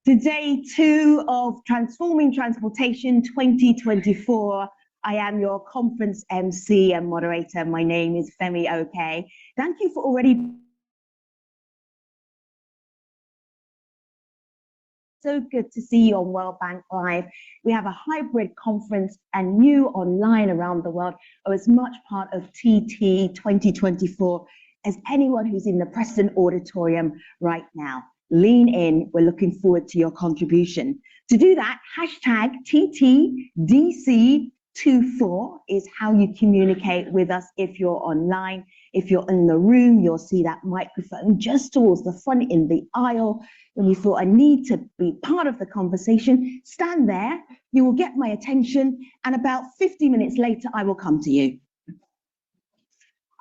to day 2 of Transforming Transportation 2024. I am your conference MC and moderator. My name is Femi Oke. Thank you for already. So good to see you on World Bank Live. We have a hybrid conference and you online around the world are as much part of TT 2024 as anyone who's in the Preston Auditorium right now. Lean in, we're looking forward to your contribution. To do that, hashtag TTDC24 is how you communicate with us if you're online. If you're in the room, you'll see that microphone just towards the front in the aisle. When you feel a need to be part of the conversation, stand there, you will get my attention, and about 50 minutes later, I will come to you.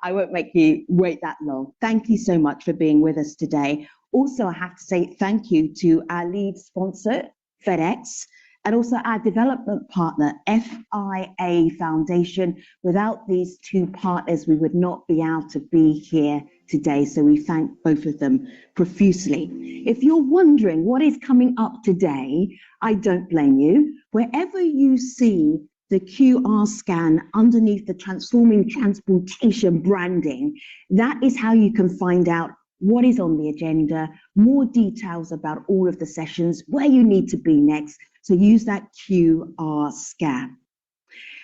I won't make you wait that long. Thank you so much for being with us today. Also, I have to say thank you to our lead sponsor, FedEx, and also our development partner, FIA Foundation. Without these two partners, we would not be able to be here today, so we thank both of them profusely. If you're wondering what is coming up today, I don't blame you. Wherever you see the QR scan underneath the Transforming Transportation branding, that is how you can find out what is on the agenda, more details about all of the sessions, where you need to be next. So use that QR scan.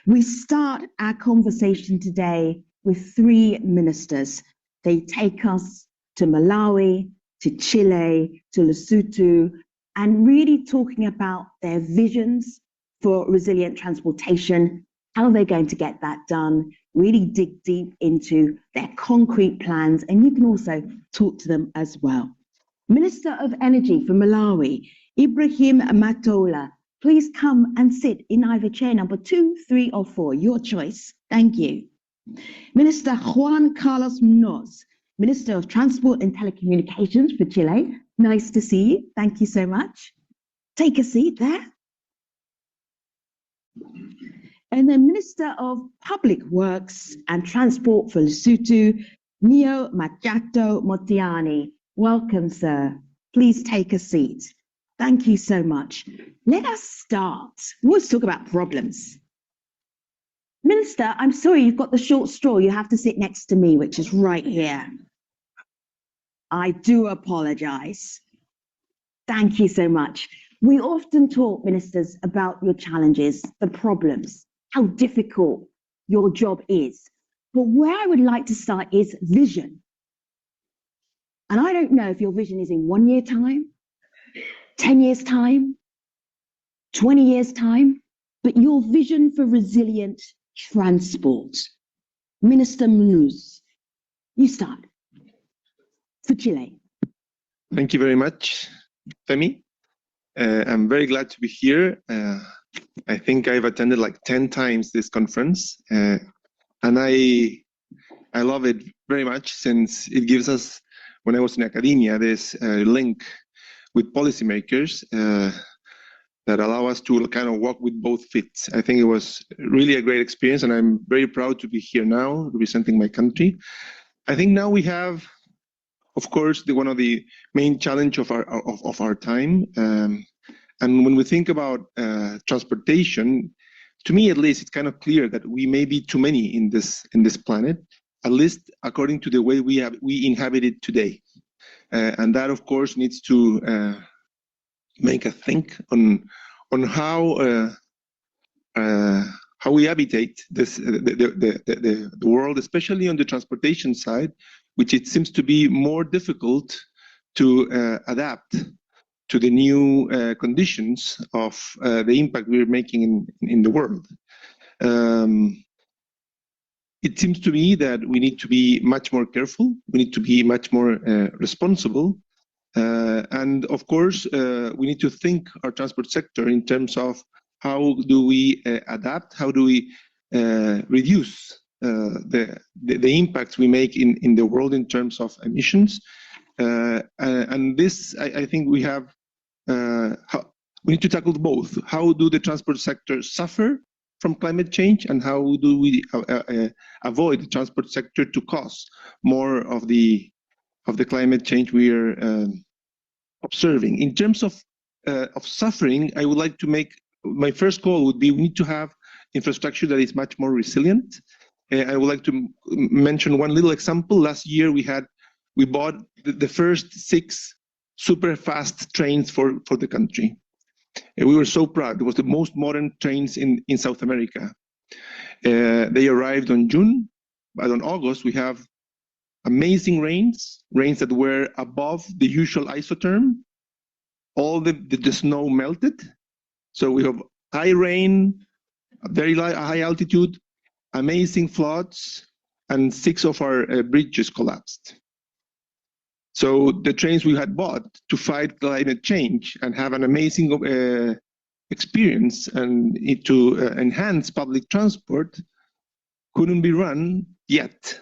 We start our conversation today with 3 ministers. They take us to Malawi, to Chile, to Lesotho, and really talking about their visions for resilient transportation, how they're going to get that done, really dig deep into their concrete plans, and you can also talk to them as well. Minister of Energy for Malawi, Ibrahim Matola, please come and sit in either chair number 2, 3, or 4, your choice. Thank you. Minister Juan Carlos Munoz, Minister of Transport and Telecommunications for Chile. Nice to see you. Thank you so much. Take a seat there. And then Minister of Public Works and Transport for Lesotho, Neo Machato Motiani. Welcome, sir. Please take a seat. Thank you so much. Let us start. Let's talk about problems. Minister, I'm sorry, you've got the short straw. You have to sit next to me, which is right here. I do apologize. Thank you so much. We often talk, ministers, about your challenges, the problems, how difficult your job is. But where I would like to start is vision. And I don't know if your vision is in 1 year time, 10 years time, 20 years time, but your vision for resilient transport. Minister Munoz, you start for Chile. Thank you very much, Femi. I'm very glad to be here. I think I've attended like 10 times this conference, and I love it very much since it gives us, when I was in academia, this link with policymakers that allow us to kind of walk with both feet. I think it was really a great experience, and I'm very proud to be here now representing my country. I think now we have, of course, one of the main challenge of our time. And when we think about transportation, to me at least, it's kind of clear that we may be too many in this planet, at least according to the way we inhabit it today. And that, of course, needs to make us think on how we habitate the world, especially on the transportation side, which it seems to be more difficult to adapt to the new conditions of the impact we're making in the world. It seems to me that we need to be much more careful. We need to be much more responsible. And of course, we need to think our transport sector in terms of how do we adapt, how do we reduce the impacts we make in the world in terms of emissions. And this, I think we have, we need to tackle both. How do the transport sector suffer from climate change, and how do we avoid the transport sector to cause more of the climate change we are observing? In terms of of suffering, I would like to make, my first call would be, we need to have infrastructure that is much more resilient. I would like to mention one little example. Last year we bought the first 6 super fast trains for the country. And we were so proud. It was the most modern trains in South America. They arrived on June, but on August we have amazing rains that were above the usual isotherm. All the snow melted. So we have high rain, very high altitude, amazing floods, and 6 of our bridges collapsed. So the trains we had bought to fight climate change and have an amazing experience and to enhance public transport couldn't be run yet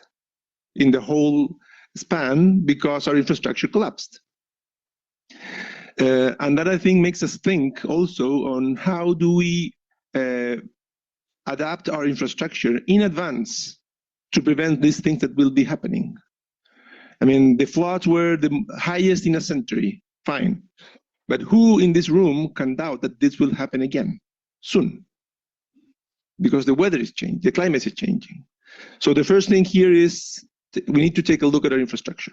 in the whole span because our infrastructure collapsed. And that, I think, makes us think also on how do we adapt our infrastructure in advance to prevent these things that will be happening. I mean, the floods were the highest in a century, fine. But who in this room can doubt that this will happen again soon? Because the weather is changing, the climate is changing. So the first thing here is we need to take a look at our infrastructure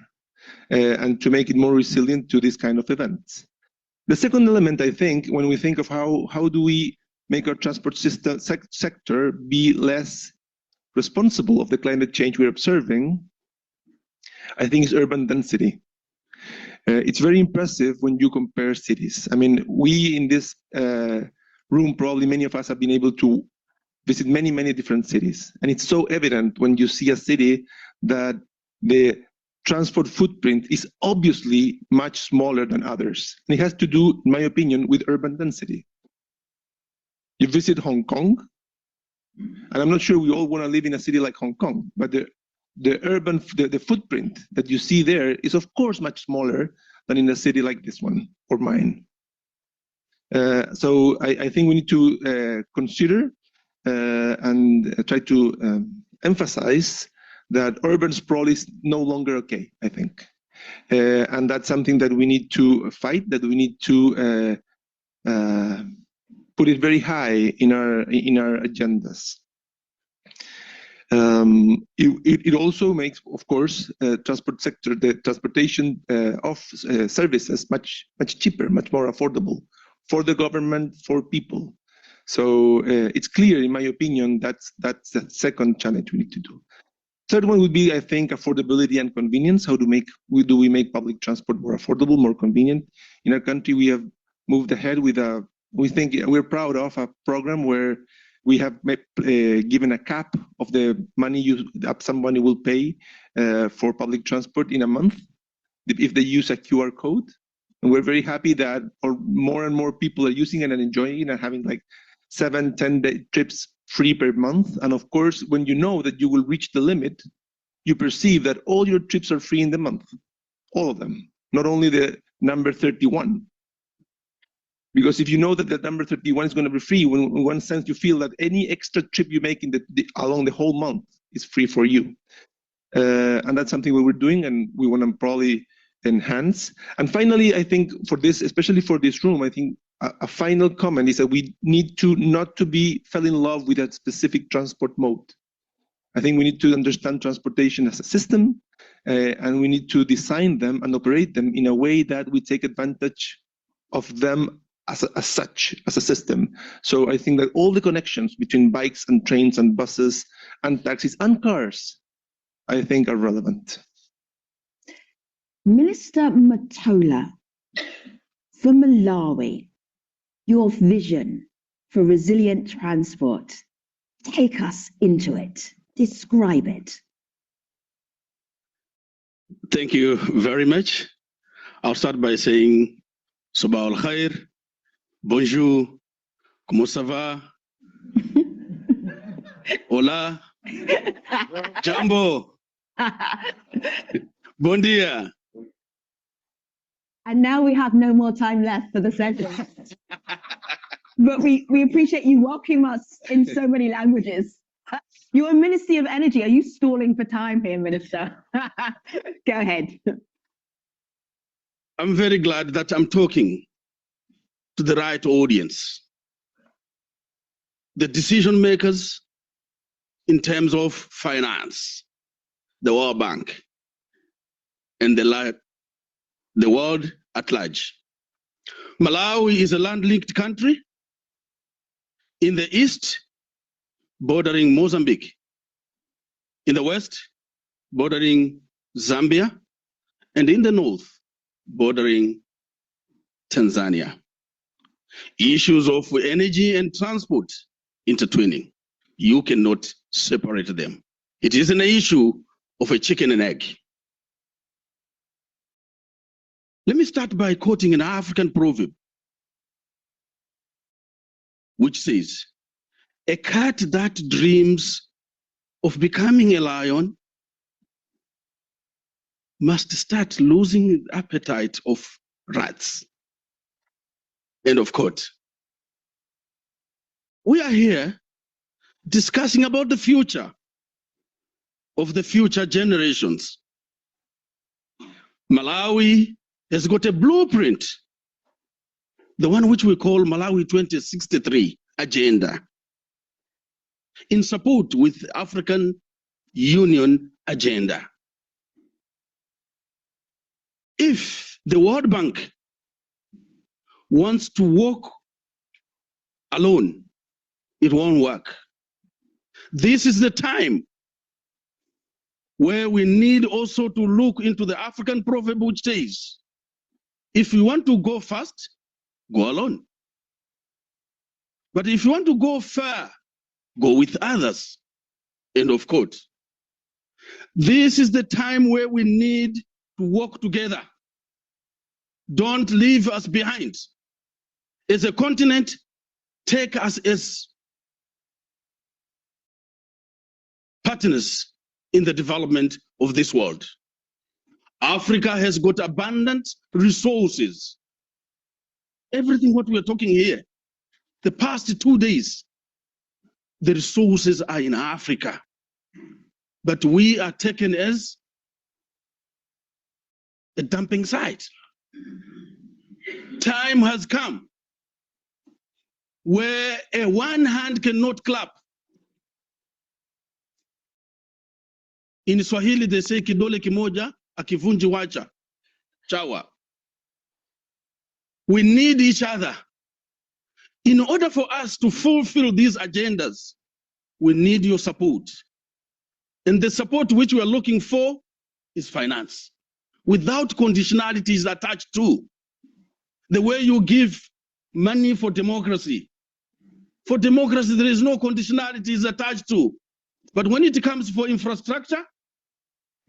and to make it more resilient to this kind of events. The second element, I think, when we think of how do we make our transport system sector be less responsible of the climate change we're observing, I think is urban density. It's very impressive when you compare cities. I mean, we in this room, probably many of us have been able to visit many different cities. And it's so evident when you see a city that the transport footprint is obviously much smaller than others. And it has to do, in my opinion, with urban density. You visit Hong Kong, and I'm not sure we all want to live in a city like Hong Kong, but the footprint that you see there is of course much smaller than in a city like this one or mine. So I think we need to consider and try to emphasize that urban sprawl is no longer okay, I think. And that's something that we need to fight, that we need to put it very high in our agendas. It also makes, of course, transport sector, the transportation of services much cheaper, much more affordable for the government, for people. So it's clear, in my opinion, that's the second challenge we need to do. Third one would be, I think, affordability and convenience. How do we make public transport more affordable, more convenient? In our country, we have moved ahead with we think we're proud of a program where we have given a cap of the money somebody will pay for public transport in a month if they use a QR code. And we're very happy that more and more people are using it and enjoying it and having like 7-10 trips free per month. And of course, when you know that you will reach the limit, you perceive that all your trips are free in the month, all of them, not only the number 31. Because if you know that the number 31 is going to be free, in one sense you feel that any extra trip you make along the whole month is free for you. And that's something we're doing and we want to probably enhance. And finally, I think for this, especially for this room, I think a final comment is that we need to not to be fell in love with a specific transport mode. I think we need to understand transportation as a system, and we need to design them and operate them in a way that we take advantage of them as such, as a system. So I think that all the connections between bikes and trains and buses and taxis and cars, I think are relevant. Minister Matola, for Malawi, your vision for resilient transport, take us into it, describe it. Thank you very much. I'll start by saying Sabah al Khair, bonjour, comment ça va? Hola, Jambo, bon dia. And now we have no more time left for the session. But we appreciate you welcoming us in so many languages. You're a Ministry of Energy. Are you stalling for time here, Minister? Go ahead. I'm very glad that I'm talking to the right audience. The decision makers in terms of finance, the World Bank, and the world at large. Malawi is a land-linked country in the east, bordering Mozambique. In the west, bordering Zambia, and in the north, bordering Tanzania. Issues of energy and transport intertwining. You cannot separate them. It is an issue of a chicken and egg. Let me start by quoting an African proverb, which says, "A cat that dreams of becoming a lion must start losing appetite of rats." End of quote. We are here discussing about the future of the future generations. Malawi has got a blueprint, the one which we call Malawi 2063 agenda, in support with African Union agenda. If the World Bank wants to walk alone, it won't work. This is the time where we need also to look into the African proverb which says, if you want to go fast, go alone. But if you want to go far, go with others. End of quote. This is the time where we need to work together. Don't leave us behind. As a continent, take us as partners in the development of this world. Africa has got abundant resources. Everything what we are talking here, the past 2 days, the resources are in Africa. But we are taken as a dumping site. Time has come where a one hand cannot clap. In Swahili, they say kidole kimoja akivunji wacha chawa. We need each other. In order for us to fulfill these agendas, we need your support. And the support which we are looking for is finance, without conditionalities attached to. The way you give money for democracy. For democracy, there is no conditionalities attached to. But when it comes for infrastructure,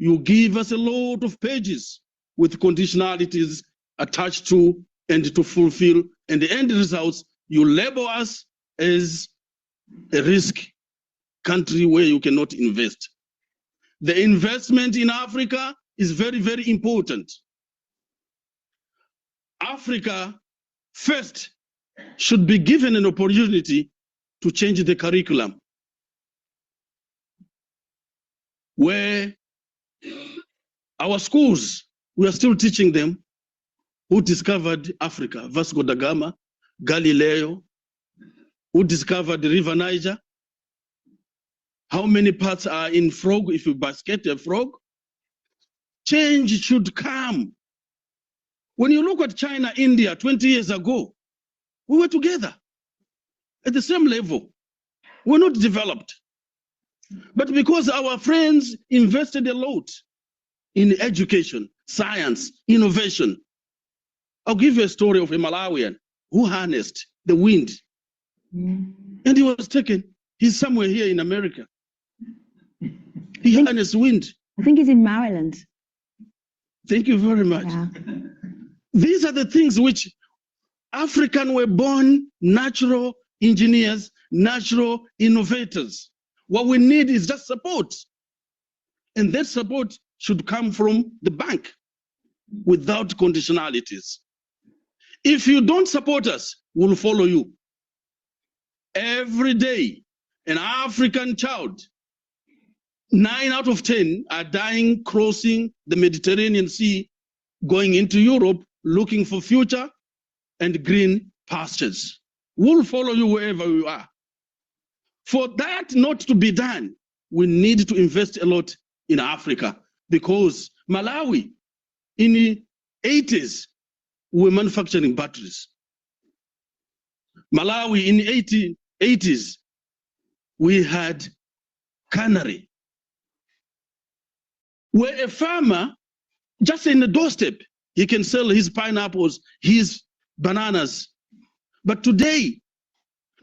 you give us a lot of pages with conditionalities attached to and to fulfill, and the end results, you label us as a risk country where you cannot invest. The investment in Africa is very, very important. Africa first should be given an opportunity to change the curriculum, where our schools, we are still teaching them who discovered Africa, Vasco da Gama, Galileo, who discovered the River Niger. How many parts are in frog if you basket a frog? Change should come. When you look at China, India, 20 years ago, we were together at the same level. We're not developed. But because our friends invested a lot in education, science, innovation. I'll give you a story of a Malawian who harnessed the wind. And he was taken. He's somewhere here in America. He harnessed wind. I think he's in Maryland. Thank you very much. Yeah. These are the things which African were born natural engineers, natural innovators. What we need is just support. And that support should come from the bank without conditionalities. If you don't support us, we'll follow you. Every day, an African child, 9 out of 10 are dying crossing the Mediterranean Sea, going into Europe, looking for future and green pastures. We'll follow you wherever you are. For that not to be done, we need to invest a lot in Africa, because Malawi in the 80s were manufacturing batteries. Malawi in the 80s, we had cannery, where a farmer, just in the doorstep, he can sell his pineapples, his bananas. But today,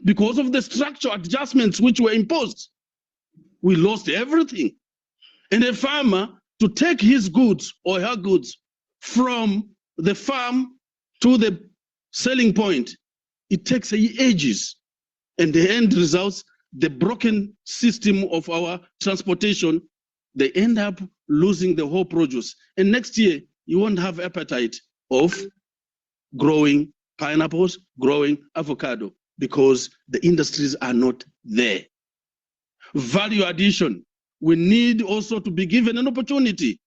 because of the structural adjustments which were imposed, we lost everything. And a farmer, to take his goods or her goods from the farm to the selling point, it takes ages. And the end results, the broken system of our transportation, they end up losing the whole produce. And next year, you won't have appetite of growing pineapples, growing avocado, because the industries are not there. Value addition, we need also to be given an opportunity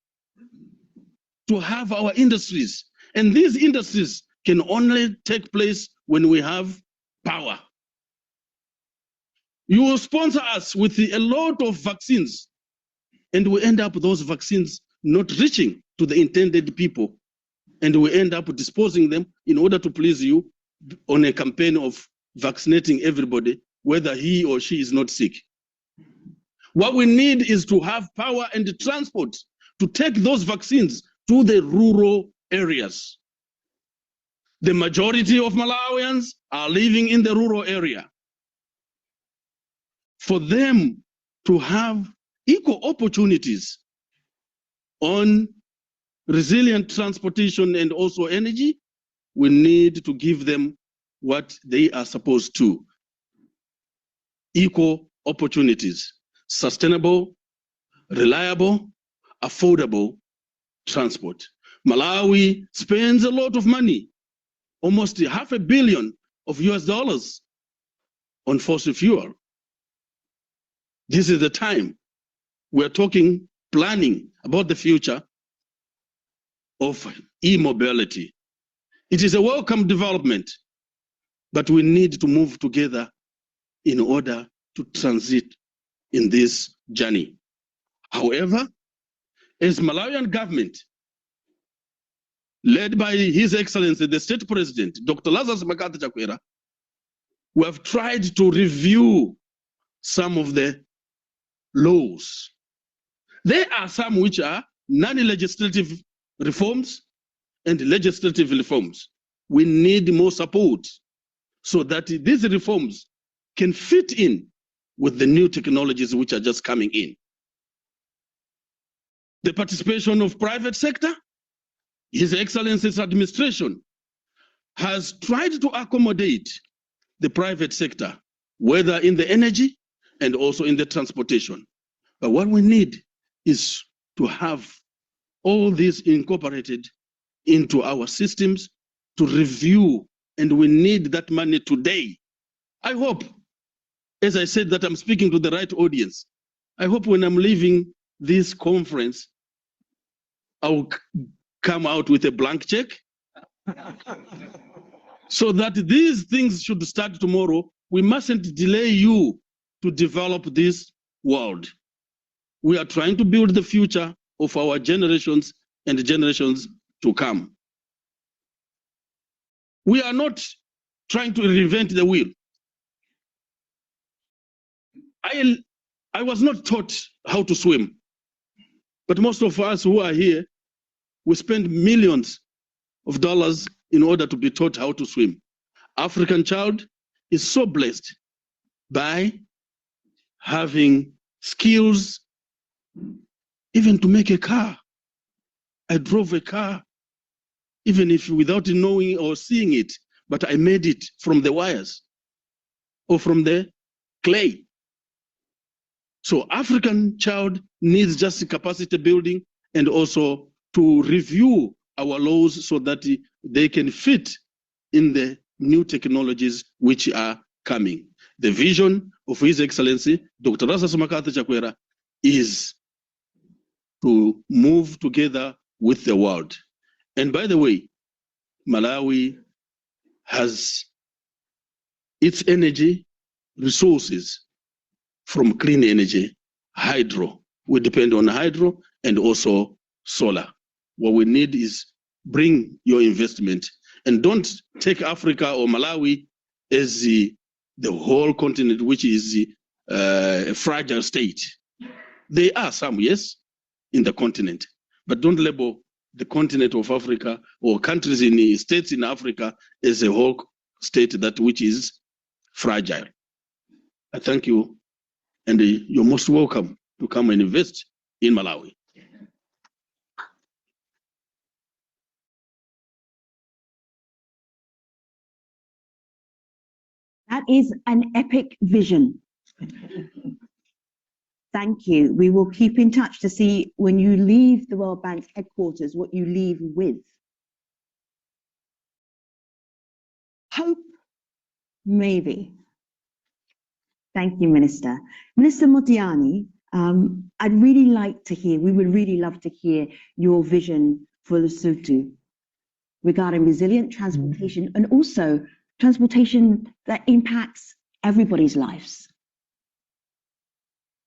to have our industries. And these industries can only take place when we have power. You will sponsor us with a lot of vaccines, and we end up those vaccines not reaching to the intended people, and we end up disposing them in order to please you on a campaign of vaccinating everybody, whether he or she is not sick. What we need is to have power and transport to take those vaccines to the rural areas. The majority of Malawians are living in the rural area. For them to have equal opportunities on resilient transportation and also energy, we need to give them what they are supposed to. Equal opportunities, sustainable, reliable, affordable transport. Malawi spends a lot of money, almost $500 million of US on fossil fuel. This is the time we're talking, planning about the future of e-mobility. It is a welcome development, but we need to move together in order to transit in this journey. However, as Malawian government, led by His Excellency, the State President, Dr. Lazarus Makathi Chakwera, we have tried to review some of the laws. There are some which are non-legislative reforms and legislative reforms. We need more support so that these reforms can fit in with the new technologies which are just coming in. The participation of private sector, His Excellency's administration has tried to accommodate the private sector, whether in the energy and also in the transportation. But what we need is to have all this incorporated into our systems to review, and we need that money today. I hope, as I said, that I'm speaking to the right audience. I hope when I'm leaving this conference, I'll come out with a blank check so that these things should start tomorrow. We mustn't delay you to develop this world. We are trying to build the future of our generations and generations to come. We are not trying to reinvent the wheel. I was not taught how to swim, but most of us who are here, we spend millions of dollars in order to be taught how to swim. African child is so blessed by having skills, even to make a car. I drove a car, even if without knowing or seeing it, but I made it from the wires or from the clay. So African child needs just capacity building and also to review our laws so that they can fit in the new technologies which are coming. The vision of His Excellency, Dr. Lazarus Makathi Chakwera, is to move together with the world. And by the way, Malawi has its energy resources from clean energy, hydro. We depend on hydro and also solar. What we need is bring your investment, and don't take Africa or Malawi as the whole continent, which is a fragile state. There are some, yes, in the continent, but don't label the continent of Africa or countries in the states in Africa as a whole state that which is fragile. I thank you, and you're most welcome to come and invest in Malawi. That is an epic vision. Thank you. We will keep in touch to see when you leave the World Bank's headquarters, what you leave with. Hope, maybe. Thank you, Minister. Minister Motiani, I'd really like to hear, we would really love to hear your vision for Lesotho regarding resilient transportation and also transportation that impacts everybody's lives.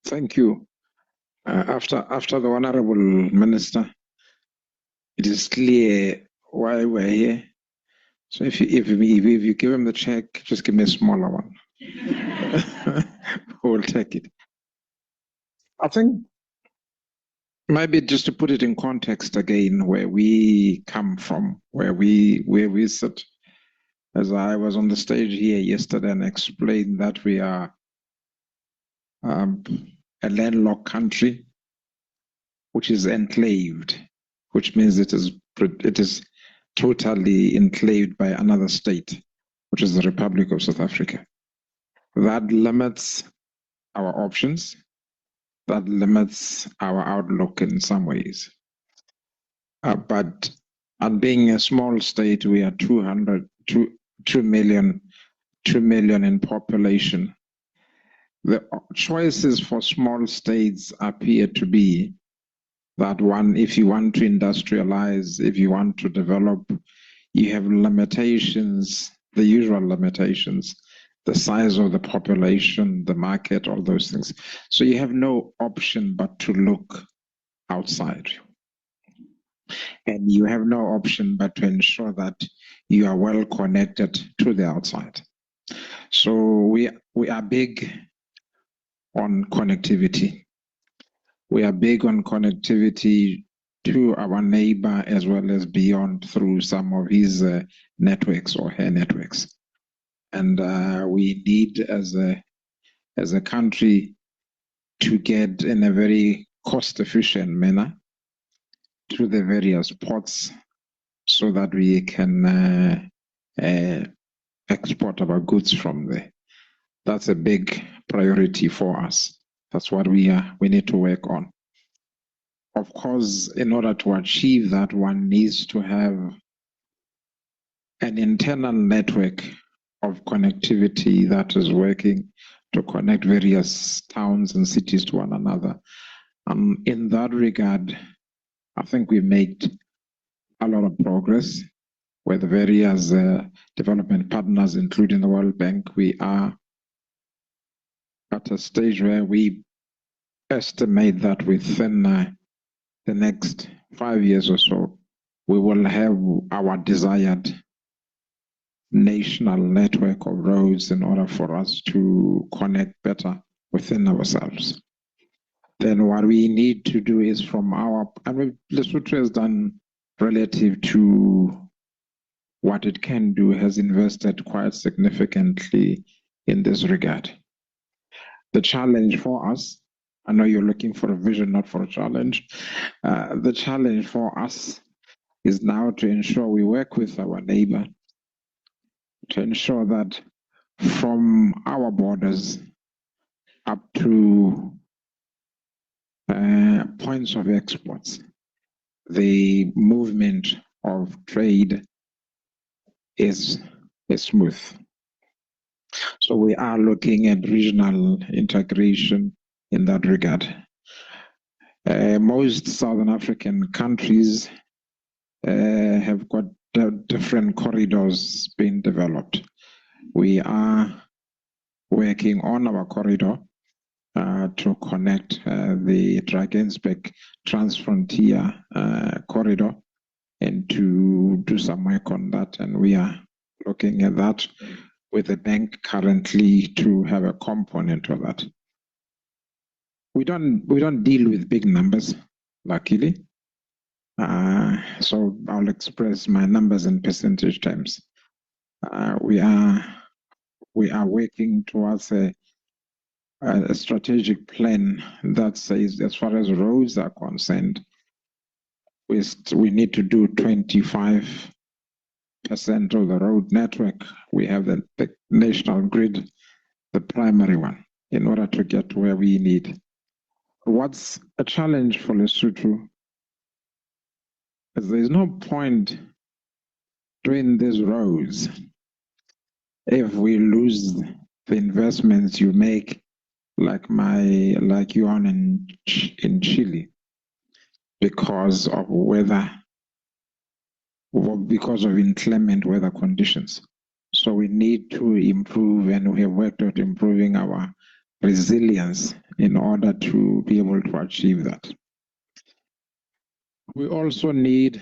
Thank you. After the Honorable Minister, it is clear why we're here. So if you give him the check, just give me a smaller one. We'll take it. I think maybe just to put it in context again, where we come from, where we sit. As I was on the stage here yesterday and explained that we are a landlocked country, which is enclaved, which means it is totally enclaved by another state, which is the Republic of South Africa. That limits our options. That limits our outlook in some ways. But being a small state, we are 2 million in population. The choices for small states appear to be that one, if you want to industrialize, if you want to develop, you have limitations, the usual limitations, the size of the population, the market, all those things. So you have no option but to look outside. And you have no option but to ensure that you are well connected to the outside. So we are big on connectivity. We are big on connectivity to our neighbor as well as beyond through some of his networks or her networks. And we need as a country to get in a very cost-efficient manner to the various ports so that we can export our goods from there. That's a big priority for us. That's what we need to work on. Of course, in order to achieve that, one needs to have an internal network of connectivity that is working to connect various towns and cities to one another. In that regard, I think we made a lot of progress with various development partners, including the World Bank. We are at a stage where we estimate that within the next 5 years or so, we will have our desired national network of roads in order for us to connect better within ourselves. Then what we need to do is from our, Lesotho has done relative to what it can do, has invested quite significantly in this regard. The challenge for us, I know you're looking for a vision, not for a challenge. The challenge for us is now to ensure we work with our neighbor to ensure that from our borders up to points of exports, the movement of trade is smooth. So we are looking at regional integration in that regard. Most Southern African countries have got different corridors being developed. We are working on our corridor to connect the Drakensberg Transfrontier corridor and to do some work on that. And we are looking at that with the bank currently to have a component of that. We don't deal with big numbers, luckily. So I'll express my numbers in percentage terms. We are working towards a strategic plan that says, as far as roads are concerned, we need to do 25% of the road network. We have the national grid, the primary one, in order to get where we need. What's a challenge for Lesotho is there's no point doing these roads if we lose the investments you make, like you on in Chile, because of weather, or because of inclement weather conditions. So we need to improve, and we have worked at improving our resilience in order to be able to achieve that. We also need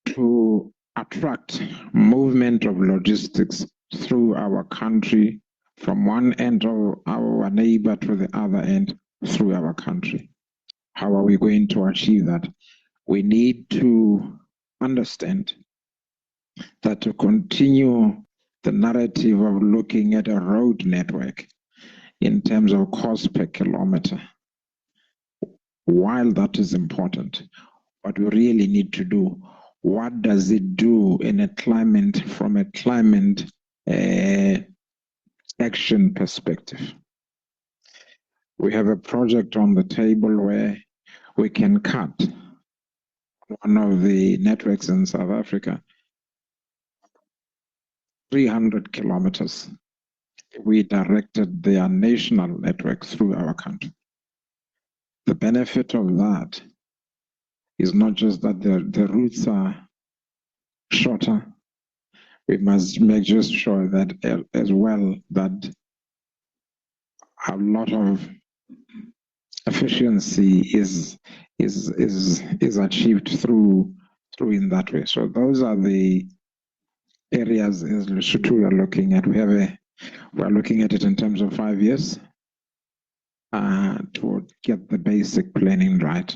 to attract movement of logistics through our country, from one end of our neighbor to the other end through our country. How are we going to achieve that? We need to understand that to continue the narrative of looking at a road network in terms of cost per kilometer, while that is important, what we really need to do, what does it do in a climate, from a climate action perspective? We have a project on the table where we can cut one of the networks in South Africa 300 kilometers. We directed their national network through our country. The benefit of that is not just that the routes are shorter. We must make just sure that as well that a lot of efficiency is achieved through in that way. So those are the areas as Lesotho we are looking at. We are looking at it in terms of 5 years to get the basic planning right.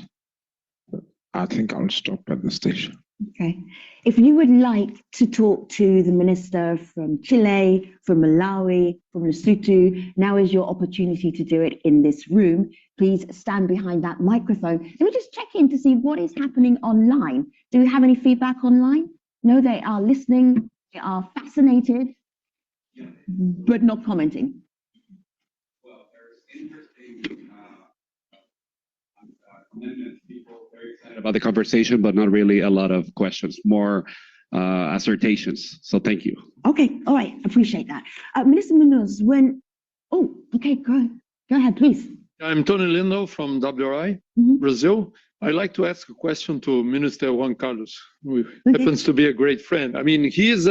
I think I'll stop at this stage. Okay. If you would like to talk to the minister from Chile, from Malawi, from Lesotho, now is your opportunity to do it in this room. Please stand behind that microphone. Let me just check in to see what is happening online. Do we have any feedback online? No, they are listening. They are fascinated, but not commenting. Well, there's interesting commitment. People very excited about the conversation, but not really a lot of questions, more assertions. So thank you. Okay, all right, appreciate that. Minister Munoz, okay, go ahead, please. I'm Tony Lindo from WRI, Brazil. I'd like to ask a question to Minister Juan Carlos, who happens to be a great friend. I mean, he is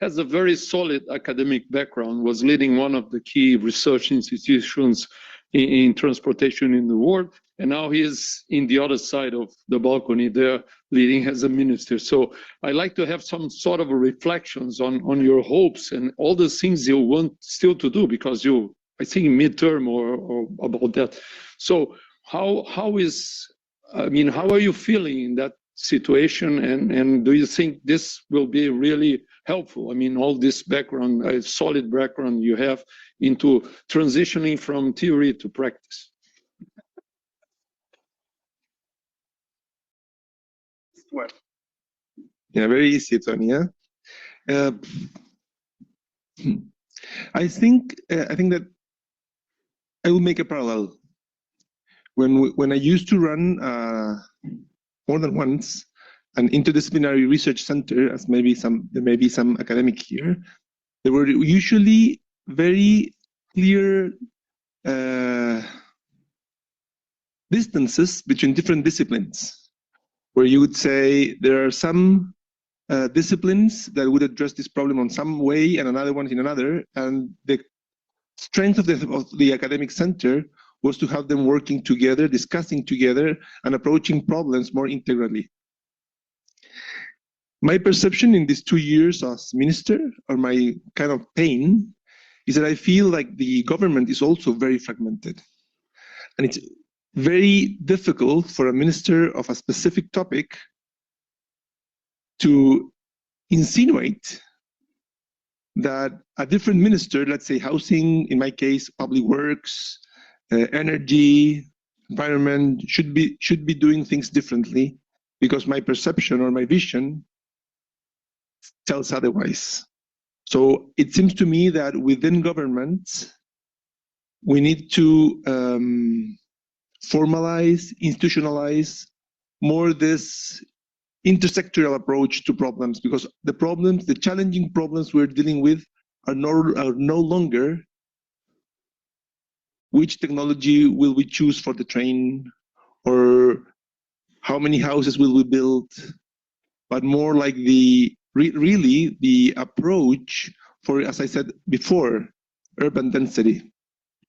has a very solid academic background, was leading one of the key research institutions in transportation in the world, and now he is in the other side of the balcony there, leading as a minister. So I'd like to have some sort of reflections on your hopes and all the things you want still to do, because you, I think, midterm or about that. So how are you feeling in that situation, and do you think this will be really helpful? I mean, all this background, solid background you have into transitioning from theory to practice. Yeah, very easy, Tony. Yeah? I think that I will make a parallel. When I used to run more than once an interdisciplinary research center, as there may be some academic here, there were usually very clear distances between different disciplines, where you would say there are some disciplines that would address this problem on some way and another one in another. And the strength of the academic center was to have them working together, discussing together, and approaching problems more integrally. My perception in these 2 years as minister, or my kind of pain, is that I feel like the government is also very fragmented. And it's very difficult for a minister of a specific topic to insinuate that a different minister, let's say housing, in my case, public works, energy, environment, should be doing things differently, because my perception or my vision tells otherwise. So it seems to me that within government, we need to formalize, institutionalize more this intersectoral approach to problems, because the challenging problems we're dealing with are no longer which technology will we choose for the train, or how many houses will we build, but more like really the approach for, as I said before, urban density.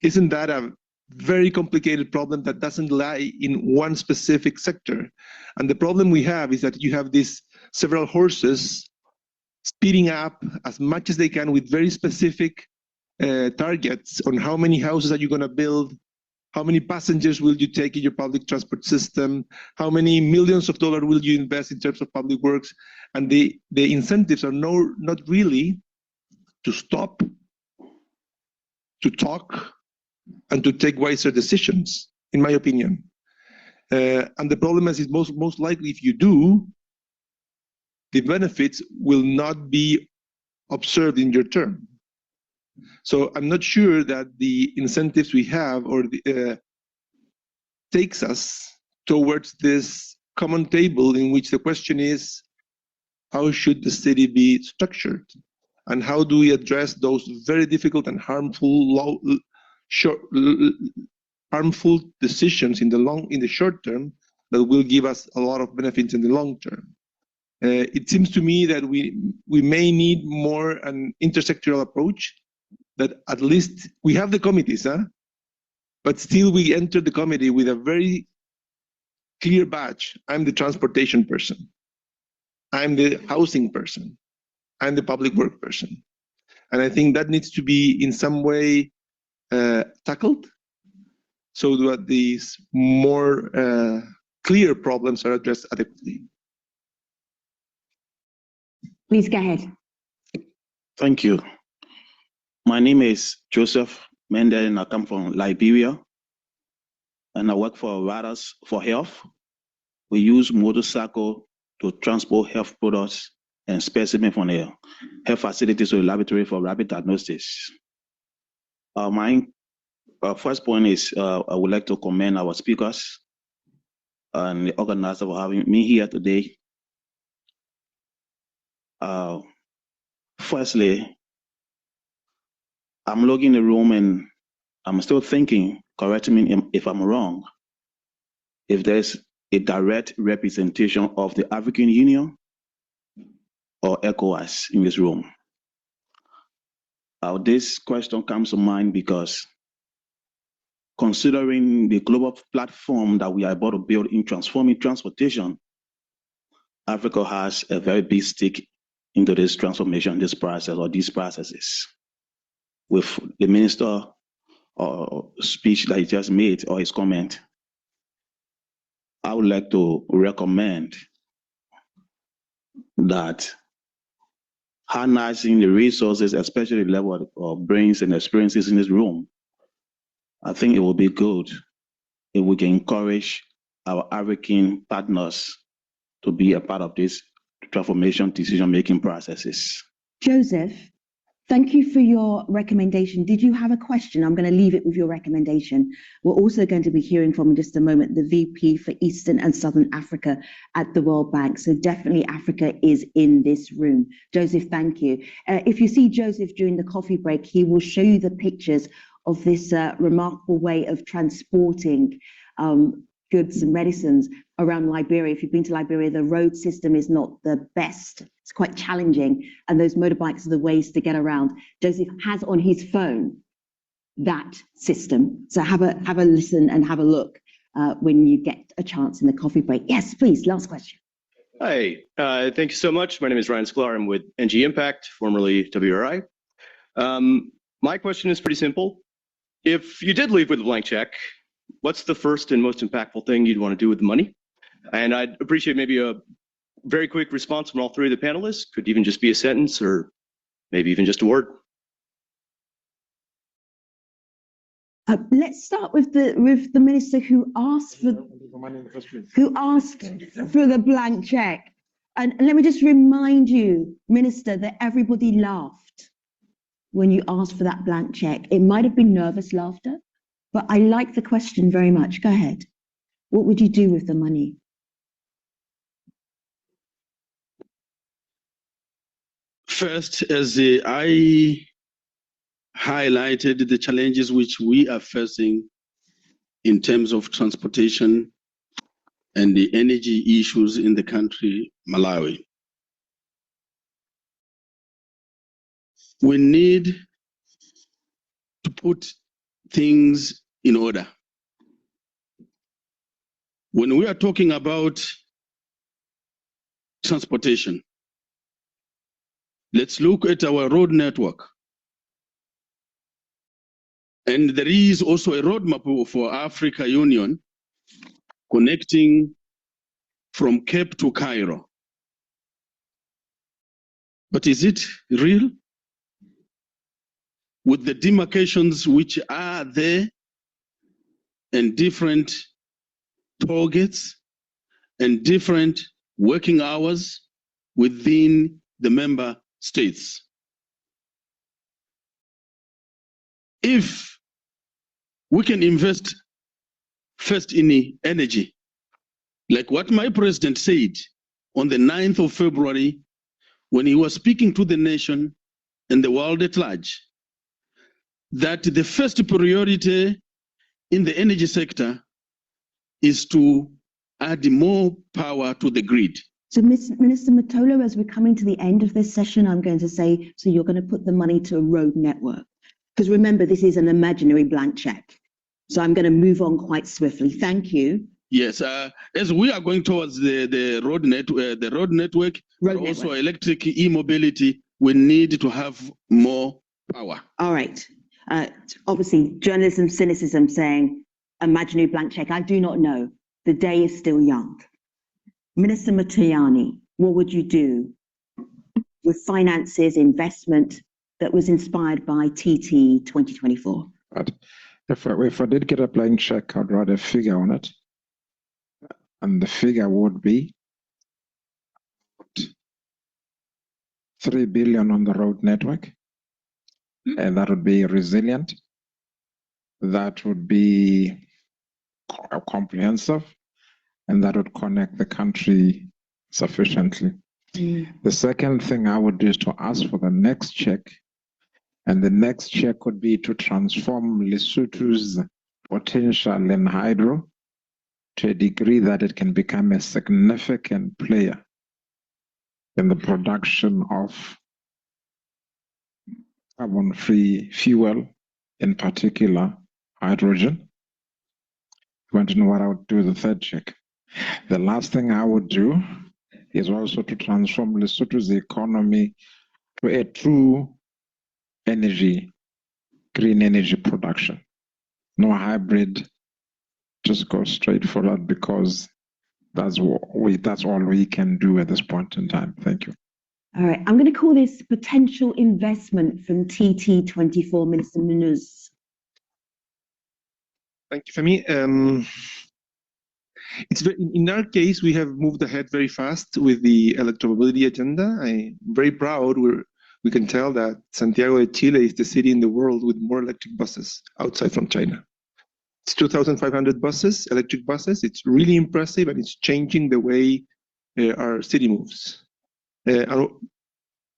Isn't that a very complicated problem that doesn't lie in one specific sector? And the problem we have is that you have these several horses speeding up as much as they can with very specific targets on how many houses are you going to build, how many passengers will you take in your public transport system, how many millions of dollars will you invest in terms of public works, and the incentives are not really to stop, to talk, and to take wiser decisions, in my opinion. And the problem is most likely, if you do, the benefits will not be observed in your term. So I'm not sure that the incentives we have or takes us towards this common table in which the question is, how should the city be structured? And how do we address those very difficult and harmful decisions in the short term that will give us a lot of benefits in the long term? It seems to me that we may need more an intersectoral approach, that at least we have the committees, but still we enter the committee with a very clear badge. I'm the transportation person. I'm the housing person. I'm the public work person. And I think that needs to be in some way tackled, so that these more clear problems are addressed adequately. Please go ahead. Thank you. My name is Joseph Mendel, and I come from Liberia, and I work for Riders for Health. We use motorcycle to transport health products and specimens from the health facilities to the laboratory for rapid diagnostics. My first point is I would like to commend our speakers and the organizer for having me here today. Firstly, I'm looking in the room and I'm still thinking, correct me if I'm wrong, if there's a direct representation of the African Union or ECOWAS in this room. This question comes to mind because considering the global platform that we are about to build in transforming transportation, Africa has a very big stake into this transformation, this process or these processes. With the minister speech that he just made or his comment, I would like to recommend that harnessing the resources, especially the level of brains and experiences in this room, I think it will be good if we can encourage our African partners to be a part of this transformation decision-making processes. Joseph, thank you for your recommendation. Did you have a question? I'm going to leave it with your recommendation. We're also going to be hearing from, in just a moment, the VP for Eastern and Southern Africa at the World Bank. So definitely Africa is in this room. Joseph, thank you. If you see Joseph during the coffee break, he will show you the pictures of this remarkable way of transporting goods and medicines around Liberia. If you've been to Liberia, the road system is not the best it's quite challenging, and those motorbikes are the ways to get around. Joseph has on his phone that system, so have a listen and have a look when you get a chance in the coffee break. Yes, please, last question. Hi, thank you so much. My name is Ryan Sklar. I'm with NG Impact, formerly WRI. My question is pretty simple. If you did leave with a blank check, what's the first and most impactful thing you'd want to do with the money? And I'd appreciate maybe a very quick response from all three of the panelists. Could even just be a sentence or maybe even just a word. Let's start with the minister who asked for the blank check. And let me just remind you, Minister, that everybody laughed when you asked for that blank check. It might have been nervous laughter, but I like the question very much. Go ahead. What would you do with the money? First, as I highlighted the challenges which we are facing in terms of transportation and the energy issues in the country, Malawi. We need to put things in order. When we are talking about transportation, let's look at our road network. And there is also a roadmap for Africa Union connecting from Cape to Cairo. But is it real? With the demarcations which are there and different targets and different working hours within the member states. If we can invest first in energy, like what my president said on the 9th of February, when he was speaking to the nation and the world at large, that the first priority in the energy sector is to add more power to the grid. So, Minister Motolo, as we're coming to the end of this session, I'm going to say, so you're going to put the money to a road network. Because remember, this is an imaginary blank check. So I'm going to move on quite swiftly. Thank you. Yes, as we are going towards the road network, but also electric e-mobility, we need to have more power. All right. Obviously, journalism cynicism saying imaginary blank check. I do not know. The day is still young. Minister Matoyani, what would you do with finances, investment that was inspired by TT 2024? But if I did get a blank check, I'd write a figure on it. And the figure would be 3 billion on the road network. And that would be resilient. That would be comprehensive. And that would connect the country sufficiently. The second thing I would do is to ask for the next check. And the next check would be to transform Lesotho's potential in hydro to a degree that it can become a significant player in the production of carbon-free fuel, in particular hydrogen. You want to know what I would do with the third check? The last thing I would do is also to transform Lesotho's economy to a true energy, green energy production. No hybrid, just go straight for that because that's all we can do at this point in time. Thank you. All right, I'm going to call this potential investment from TT24, Minister Munuz. Thank you, Femi. In our case, we have moved ahead very fast with the electromobility agenda. I'm very proud. We can tell that Santiago de Chile is the city in the world with more electric buses outside from China. It's 2,500 buses, electric buses. It's really impressive, and it's changing the way our city moves.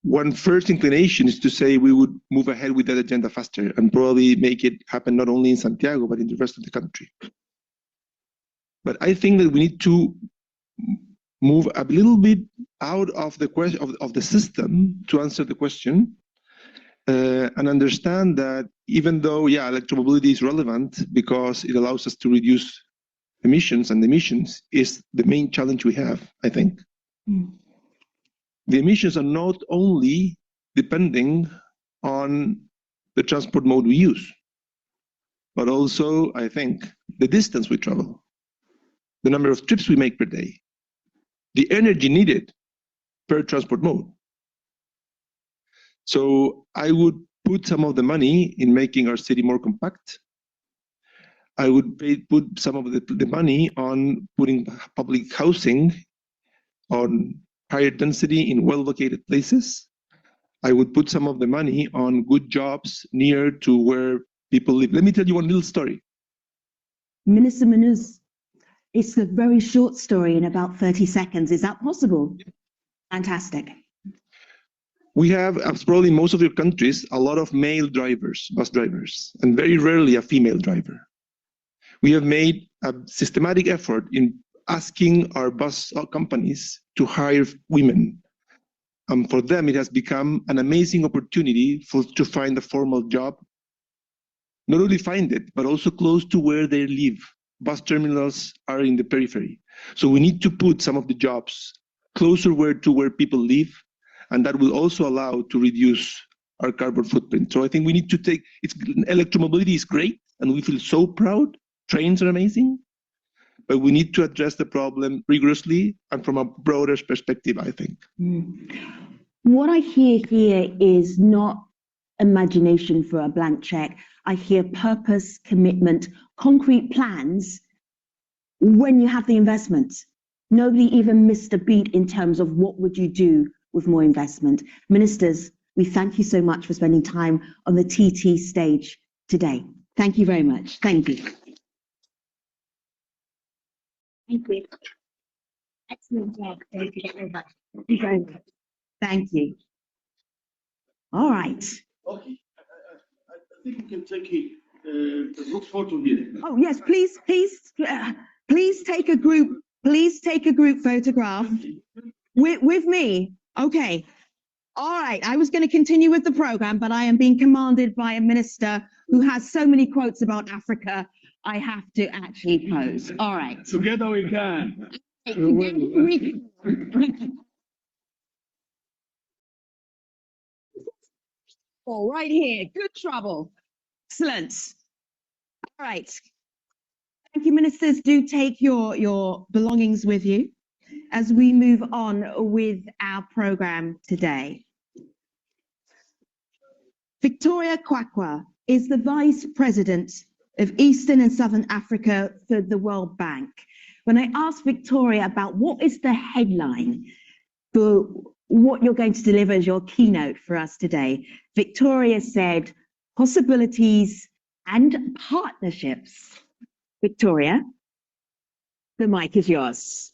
One first inclination is to say we would move ahead with that agenda faster and probably make it happen not only in Santiago, but in the rest of the country. But I think that we need to move a little bit out of the question of the system to answer the question, and understand that even though, yeah, electromobility is relevant because it allows us to reduce emissions, and emissions is the main challenge we have, I think. The emissions are not only depending on the transport mode we use, but also, I think, the distance we travel, the number of trips we make per day, the energy needed per transport mode. So I would put some of the money in making our city more compact. I would put some of the money on putting public housing on higher density in well-located places. I would put some of the money on good jobs near to where people live. Let me tell you one little story. Minister Manuz, it's a very short story in about 30 seconds. Is that possible? Yeah. Fantastic. We have, as probably most of your countries, a lot of male drivers, bus drivers, and very rarely a female driver. We have made a systematic effort in asking our bus companies to hire women. For them, it has become an amazing opportunity to find a formal job. Not only find it, but also close to where they live. Bus terminals are in the periphery. So we need to put some of the jobs closer to where people live, and that will also allow to reduce our carbon footprint. So I think we need to take, electromobility is great, and we feel so proud. Trains are amazing, but we need to address the problem rigorously and from a broader perspective, I think. What I hear here is not imagination for a blank check. I hear purpose, commitment, concrete plans when you have the investment. Nobody even missed a beat in terms of what would you do with more investment. Ministers, we thank you so much for spending time on the TT stage today. Thank you very much. Thank you. Thank you. Excellent job. Thank you very much. Thank you very much. Thank you. All right. Okay, I think we can take the group photo here. Oh yes, please take a group. Please take a group photograph with me. Okay. All right. I was going to continue with the program, but I am being commanded by a minister who has so many quotes about Africa. I have to actually pose. All right. Together we can. Oh, right here. Good trouble. Excellent. All right. Thank you, ministers. Do take your belongings with you as we move on with our program today. Victoria Kwakwa is the Vice President of Eastern and Southern Africa for the World Bank. When I asked Victoria about what is the headline for what you're going to deliver as your keynote for us today, Victoria said, possibilities and partnerships. Victoria, the mic is yours.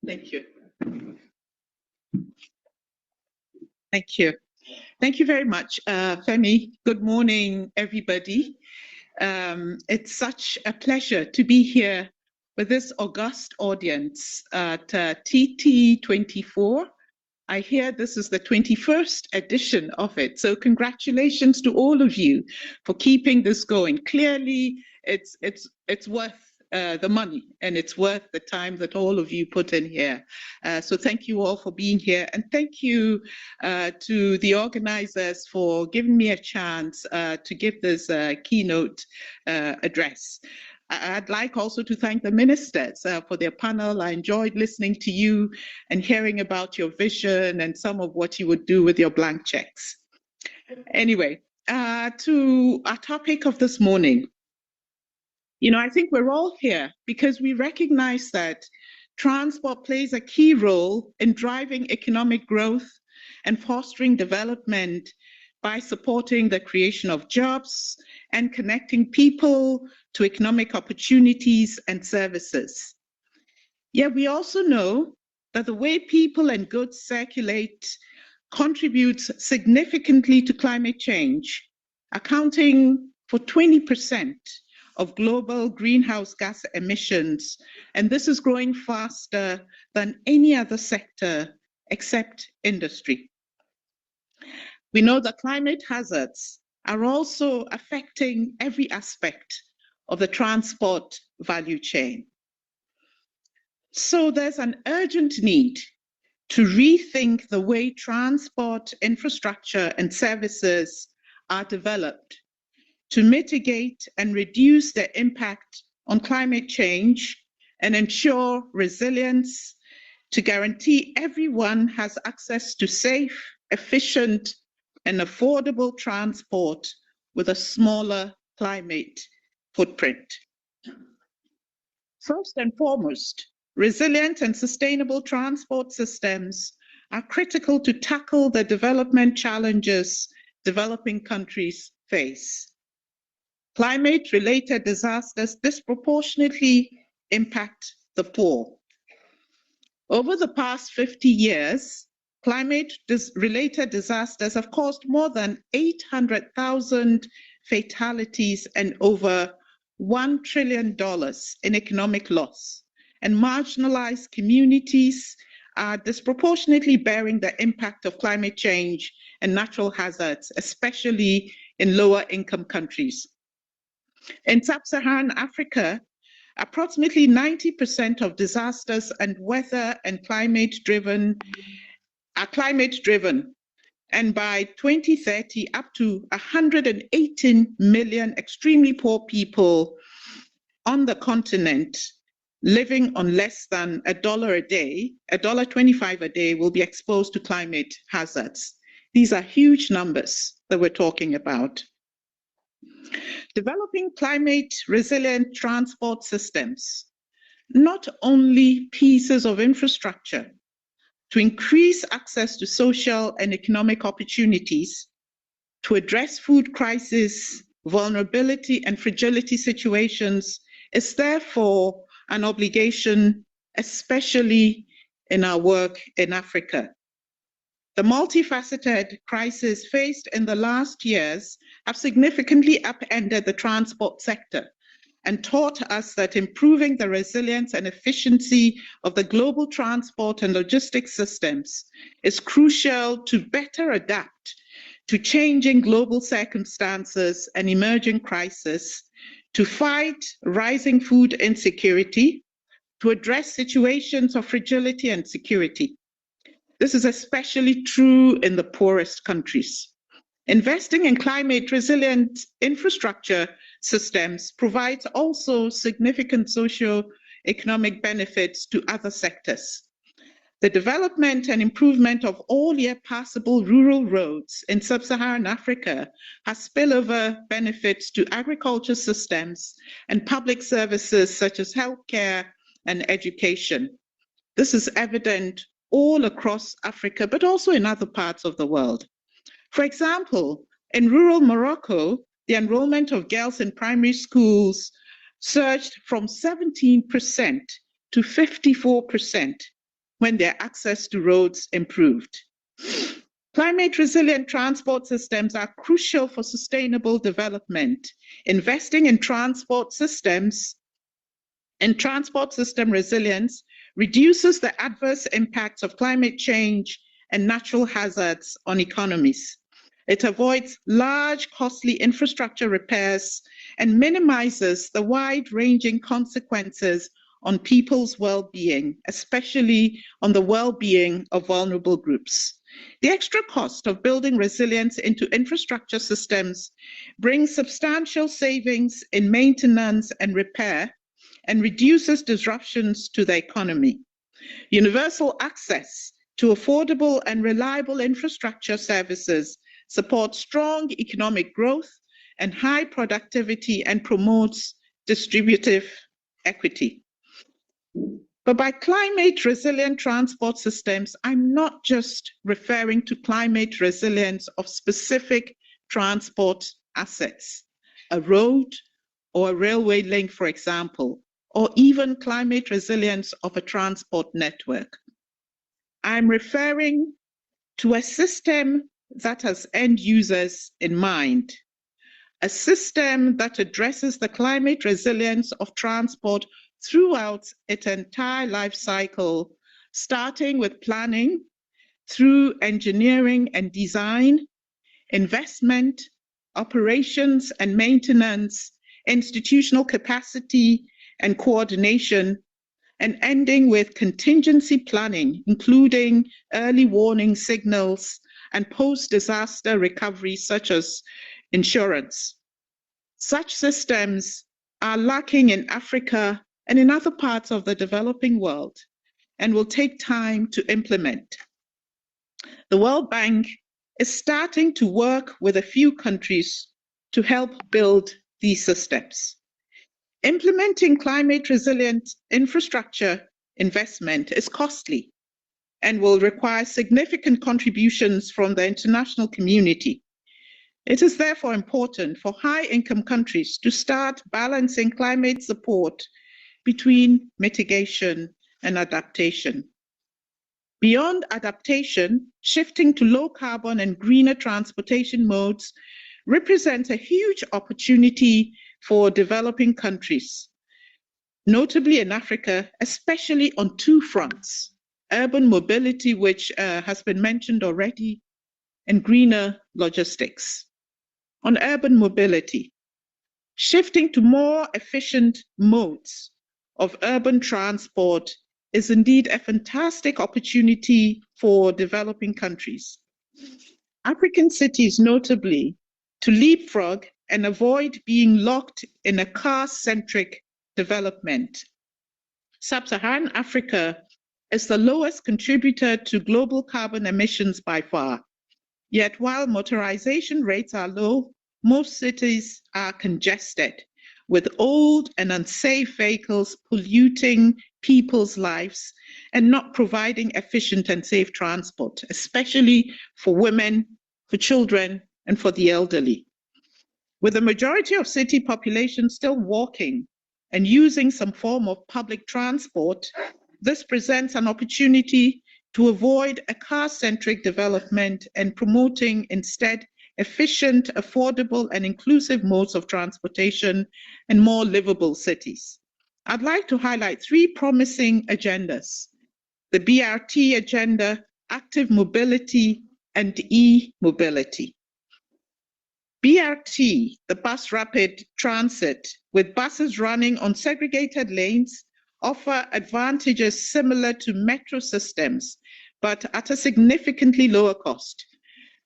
Thank you. Thank you. Thank you very much, Femi. Good morning, everybody. It's such a pleasure to be here with this august audience at TT24. I hear this is the 21st edition of it. So congratulations to all of you for keeping this going. Clearly, it's worth the money, and it's worth the time that all of you put in here. So thank you all for being here, and thank you to the organizers for giving me a chance to give this keynote address. I'd like also to thank the ministers for their panel. I enjoyed listening to you and hearing about your vision and some of what you would do with your blank checks. Anyway, to our topic of this morning. You know, I think we're all here because we recognize that transport plays a key role in driving economic growth and fostering development by supporting the creation of jobs and connecting people to economic opportunities and services. Yet we also know that the way people and goods circulate contributes significantly to climate change, accounting for 20% of global greenhouse gas emissions, and this is growing faster than any other sector except industry. We know that climate hazards are also affecting every aspect of the transport value chain. So there's an urgent need to rethink the way transport infrastructure and services are developed to mitigate and reduce their impact on climate change and ensure resilience, to guarantee everyone has access to safe, efficient, and affordable transport with a smaller climate footprint. First and foremost, resilient and sustainable transport systems are critical to tackle the development challenges developing countries face. Climate-related disasters disproportionately impact the poor. Over the past 50 years, climate-related disasters have caused more than 800,000 fatalities and over $1 trillion in economic loss, and marginalized communities are disproportionately bearing the impact of climate change and natural hazards, especially in lower-income countries. In sub-Saharan Africa, approximately 90% of disasters and weather and climate-driven are climate-driven, and by 2030, up to 118 million extremely poor people on the continent living on less than $1 a day, $1.25 a day, will be exposed to climate hazards. These are huge numbers that we're talking about. Developing climate-resilient transport systems, not only pieces of infrastructure to increase access to social and economic opportunities, to address food crisis, vulnerability, and fragility situations, is therefore an obligation, especially in our work in Africa. The multifaceted crises faced in the last years have significantly upended the transport sector and taught us that improving the resilience and efficiency of the global transport and logistics systems is crucial to better adapt to changing global circumstances and emerging crises, to fight rising food insecurity, to address situations of fragility and security. This is especially true in the poorest countries. Investing in climate-resilient infrastructure systems provides also significant socio-economic benefits to other sectors. The development and improvement of all-year passable rural roads in sub-Saharan Africa has spillover benefits to agriculture systems and public services such as healthcare and education. This is evident all across Africa, but also in other parts of the world. For example, in rural Morocco, the enrollment of girls in primary schools surged from 17% to 54% when their access to roads improved. Climate-resilient transport systems are crucial for sustainable development. Investing in transport system resilience reduces the adverse impacts of climate change and natural hazards on economies. It avoids large, costly infrastructure repairs and minimizes the wide-ranging consequences on people's well-being, especially on the well-being of vulnerable groups. The extra cost of building resilience into infrastructure systems brings substantial savings in maintenance and repair and reduces disruptions to the economy. Universal access to affordable and reliable infrastructure services supports strong economic growth and high productivity and promotes distributive equity. But by climate-resilient transport systems, I'm not just referring to climate resilience of specific transport assets, a road or a railway link, for example, or even climate resilience of a transport network. I'm referring to a system that has end users in mind, a system that addresses the climate resilience of transport throughout its entire life cycle, starting with planning, through engineering and design, investment, operations and maintenance, institutional capacity and coordination, and ending with contingency planning, including early warning signals and post-disaster recovery, such as insurance. Such systems are lacking in Africa and in other parts of the developing world and will take time to implement. The World Bank is starting to work with a few countries to help build these systems. Implementing climate resilient infrastructure investment is costly and will require significant contributions from the international community. It is therefore important for high-income countries to start balancing climate support between mitigation and adaptation. Beyond adaptation, shifting to low carbon and greener transportation modes represents a huge opportunity for developing countries, notably in Africa, especially on two fronts: urban mobility, which has been mentioned already, and greener logistics. On urban mobility, shifting to more efficient modes of urban transport is indeed a fantastic opportunity for developing countries. African cities, notably, to leapfrog and avoid being locked in a car-centric development. Sub-Saharan Africa is the lowest contributor to global carbon emissions by far. Yet while motorization rates are low, most cities are congested, with old and unsafe vehicles polluting people's lives and not providing efficient and safe transport, especially for women, for children, and for the elderly. With the majority of city population still walking and using some form of public transport, this presents an opportunity to avoid a car-centric development and promoting instead efficient, affordable, and inclusive modes of transportation and more livable cities. I'd like to highlight three promising agendas: the BRT agenda, active mobility, and e-mobility. BRT, the bus rapid transit, with buses running on segregated lanes, offer advantages similar to metro systems, but at a significantly lower cost.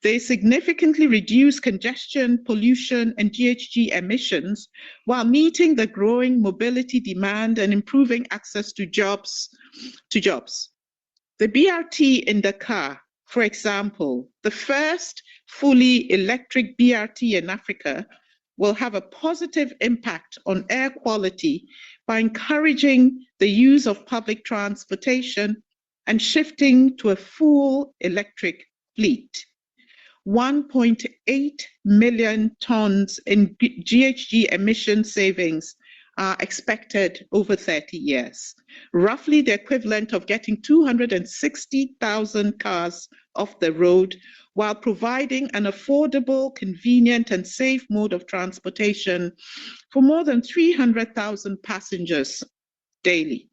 They significantly reduce congestion, pollution, and GHG emissions while meeting the growing mobility demand and improving access to jobs. The BRT in Dakar, for example, the first fully electric BRT in Africa, will have a positive impact on air quality by encouraging the use of public transportation and shifting to a full electric fleet. 1.8 million tons in GHG emission savings are expected over 30 years, roughly the equivalent of getting 260,000 cars off the road, while providing an affordable, convenient, and safe mode of transportation for more than 300,000 passengers daily.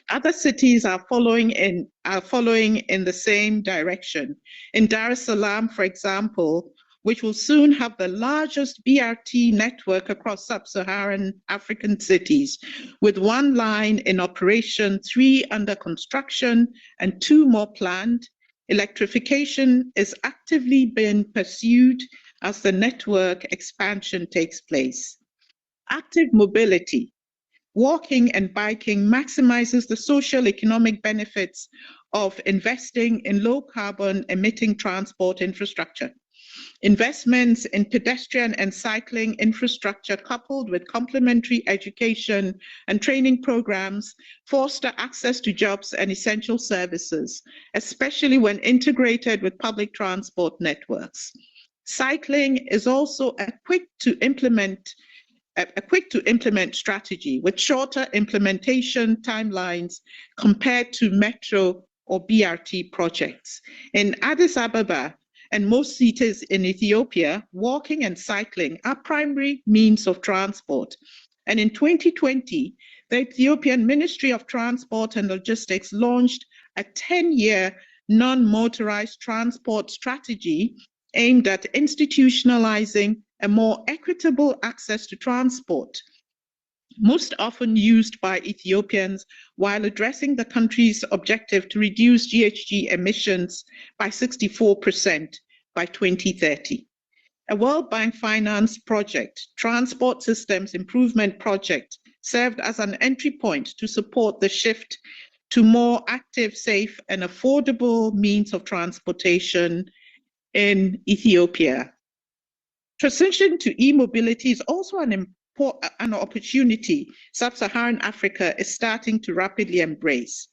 Other cities are following in the same direction. In Dar es Salaam, for example, which will soon have the largest BRT network across sub-Saharan African cities, with one line in operation, 3 under construction, and 2 more planned, electrification is actively being pursued as the network expansion takes place. Active mobility. Walking and biking maximizes the social economic benefits of investing in low carbon emitting transport infrastructure. Investments in pedestrian and cycling infrastructure coupled with complementary education and training programs foster access to jobs and essential services, especially when integrated with public transport networks. Cycling is also a quick to implement strategy with shorter implementation timelines compared to metro or BRT projects. In Addis Ababa, and most cities in Ethiopia, walking and cycling are primary means of transport. And in 2020, the Ethiopian Ministry of Transport and Logistics launched a 10-year non-motorized transport strategy aimed at institutionalizing a more equitable access to transport, most often used by Ethiopians, while addressing the country's objective to reduce GHG emissions by 64% by 2030. A World Bank financed project, Transport Systems Improvement Project, served as an entry point to support the shift to more active, safe, and affordable means of transportation in Ethiopia. Transition to e-mobility is also an opportunity Sub-Saharan Africa is starting to rapidly embrace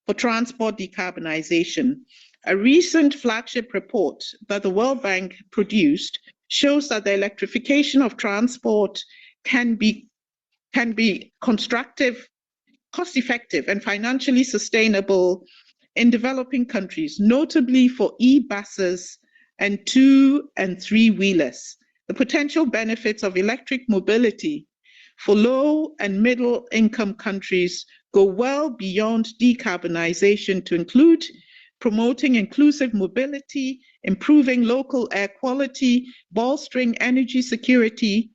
for transport decarbonization. A recent flagship report that the World Bank produced shows that the electrification of transport can be constructive, cost-effective, and financially sustainable in developing countries, notably for e-buses and 2- and 3-wheelers. The potential benefits of electric mobility for low and middle income countries go well beyond decarbonization to include promoting inclusive mobility, improving local air quality, bolstering energy security,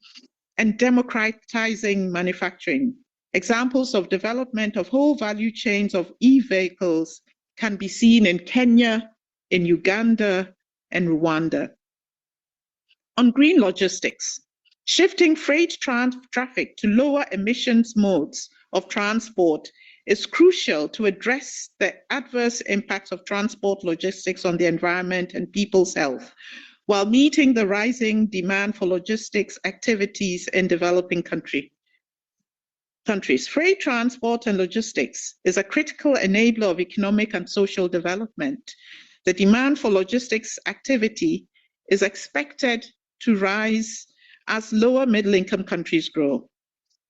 and democratizing manufacturing. Examples of development of whole value chains of e-vehicles can be seen in Kenya, in Uganda, and Rwanda. On green logistics, shifting freight traffic to lower emissions modes of transport is crucial to address the adverse impacts of transport logistics on the environment and people's health, while meeting the rising demand for logistics activities in developing countries. Freight transport and logistics is a critical enabler of economic and social development. The demand for logistics activity is expected to rise as lower middle-income countries grow.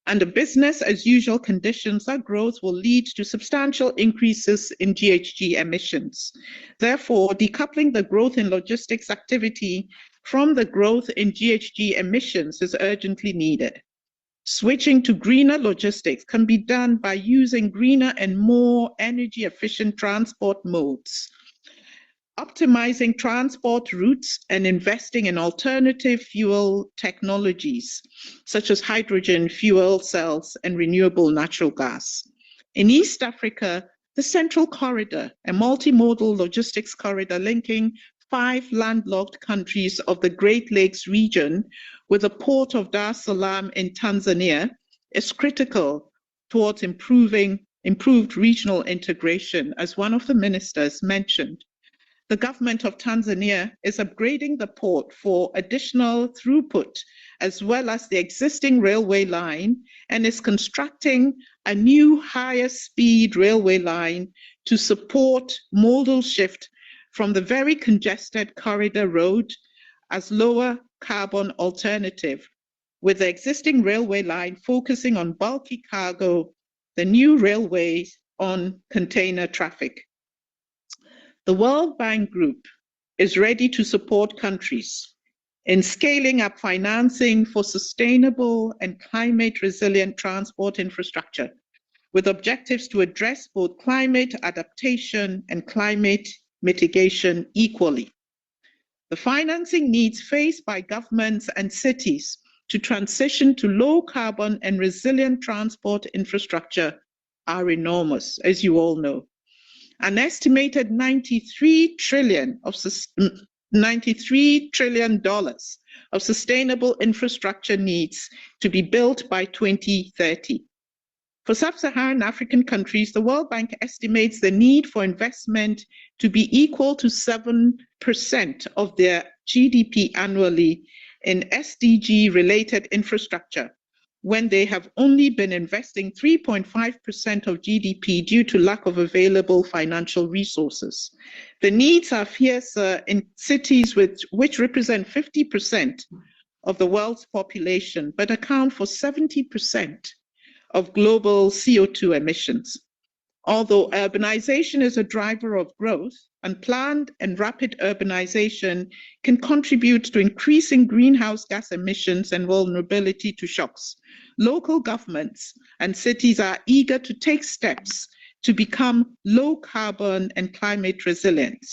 Under business as usual conditions, that growth will lead to substantial increases in GHG emissions. Therefore, decoupling the growth in logistics activity from the growth in GHG emissions is urgently needed. Switching to greener logistics can be done by using greener and more energy-efficient transport modes, optimizing transport routes, and investing in alternative fuel technologies, such as hydrogen fuel cells and renewable natural gas. In East Africa, the Central Corridor, a multimodal logistics corridor linking 5 landlocked countries of the Great Lakes region with the port of Dar es Salaam in Tanzania, is critical towards improved regional integration, as one of the ministers mentioned. The government of Tanzania is upgrading the port for additional throughput, as well as the existing railway line, and is constructing a new higher speed railway line to support modal shift from the very congested corridor road as lower carbon alternative, with the existing railway line focusing on bulky cargo, the new railway on container traffic. The World Bank Group is ready to support countries in scaling up financing for sustainable and climate resilient transport infrastructure, with objectives to address both climate adaptation and climate mitigation equally. The financing needs faced by governments and cities to transition to low carbon and resilient transport infrastructure are enormous, as you all know. An estimated $93 trillion of sustainable infrastructure needs to be built by 2030. For sub-Saharan African countries, the World Bank estimates the need for investment to be equal to 7% of their GDP annually in SDG-related infrastructure, when they have only been investing 3.5% of GDP due to lack of available financial resources. The needs are fiercer in cities which represent 50% of the world's population, but account for 70% of global CO2 emissions. Although urbanization is a driver of growth, unplanned and rapid urbanization can contribute to increasing greenhouse gas emissions and vulnerability to shocks. Local governments and cities are eager to take steps to become low carbon and climate resilient,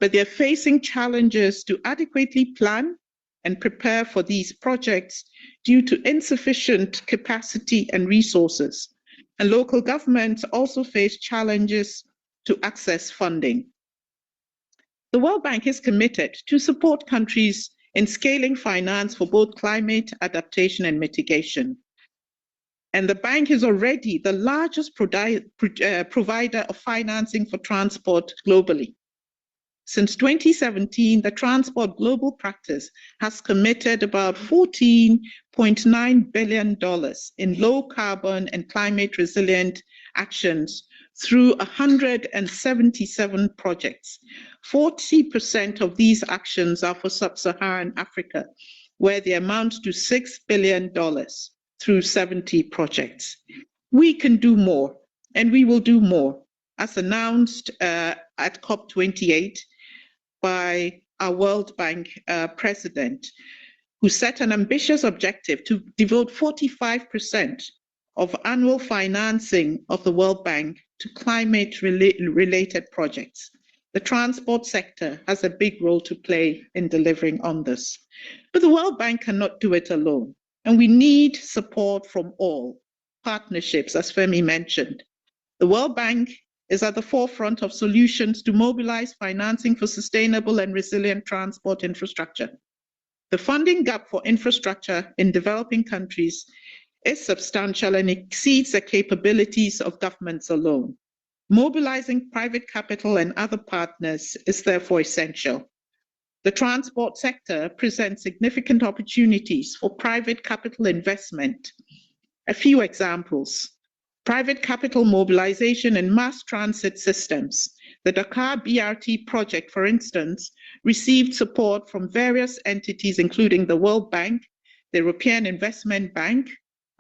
but they're facing challenges to adequately plan and prepare for these projects due to insufficient capacity and resources. And local governments also face challenges to access funding. The World Bank is committed to support countries in scaling finance for both climate adaptation and mitigation. And the bank is already the largest provider of financing for transport globally. Since 2017, the Transport Global Practice has committed about $14.9 billion in low carbon and climate resilient actions through 177 projects. 40% of these actions are for sub-Saharan Africa, where they amount to $6 billion through 70 projects. We can do more, and we will do more, as announced at COP28 by our World Bank president, who set an ambitious objective to devote 45% of annual financing of the World Bank to climate-related projects. The transport sector has a big role to play in delivering on this. But the World Bank cannot do it alone, and we need support from all partnerships, as Femi mentioned. The World Bank is at the forefront of solutions to mobilize financing for sustainable and resilient transport infrastructure. The funding gap for infrastructure in developing countries is substantial and exceeds the capabilities of governments alone. Mobilizing private capital and other partners is therefore essential. The transport sector presents significant opportunities for private capital investment. A few examples: private capital mobilization in mass transit systems. The Dakar BRT project, for instance, received support from various entities, including the World Bank, the European Investment Bank,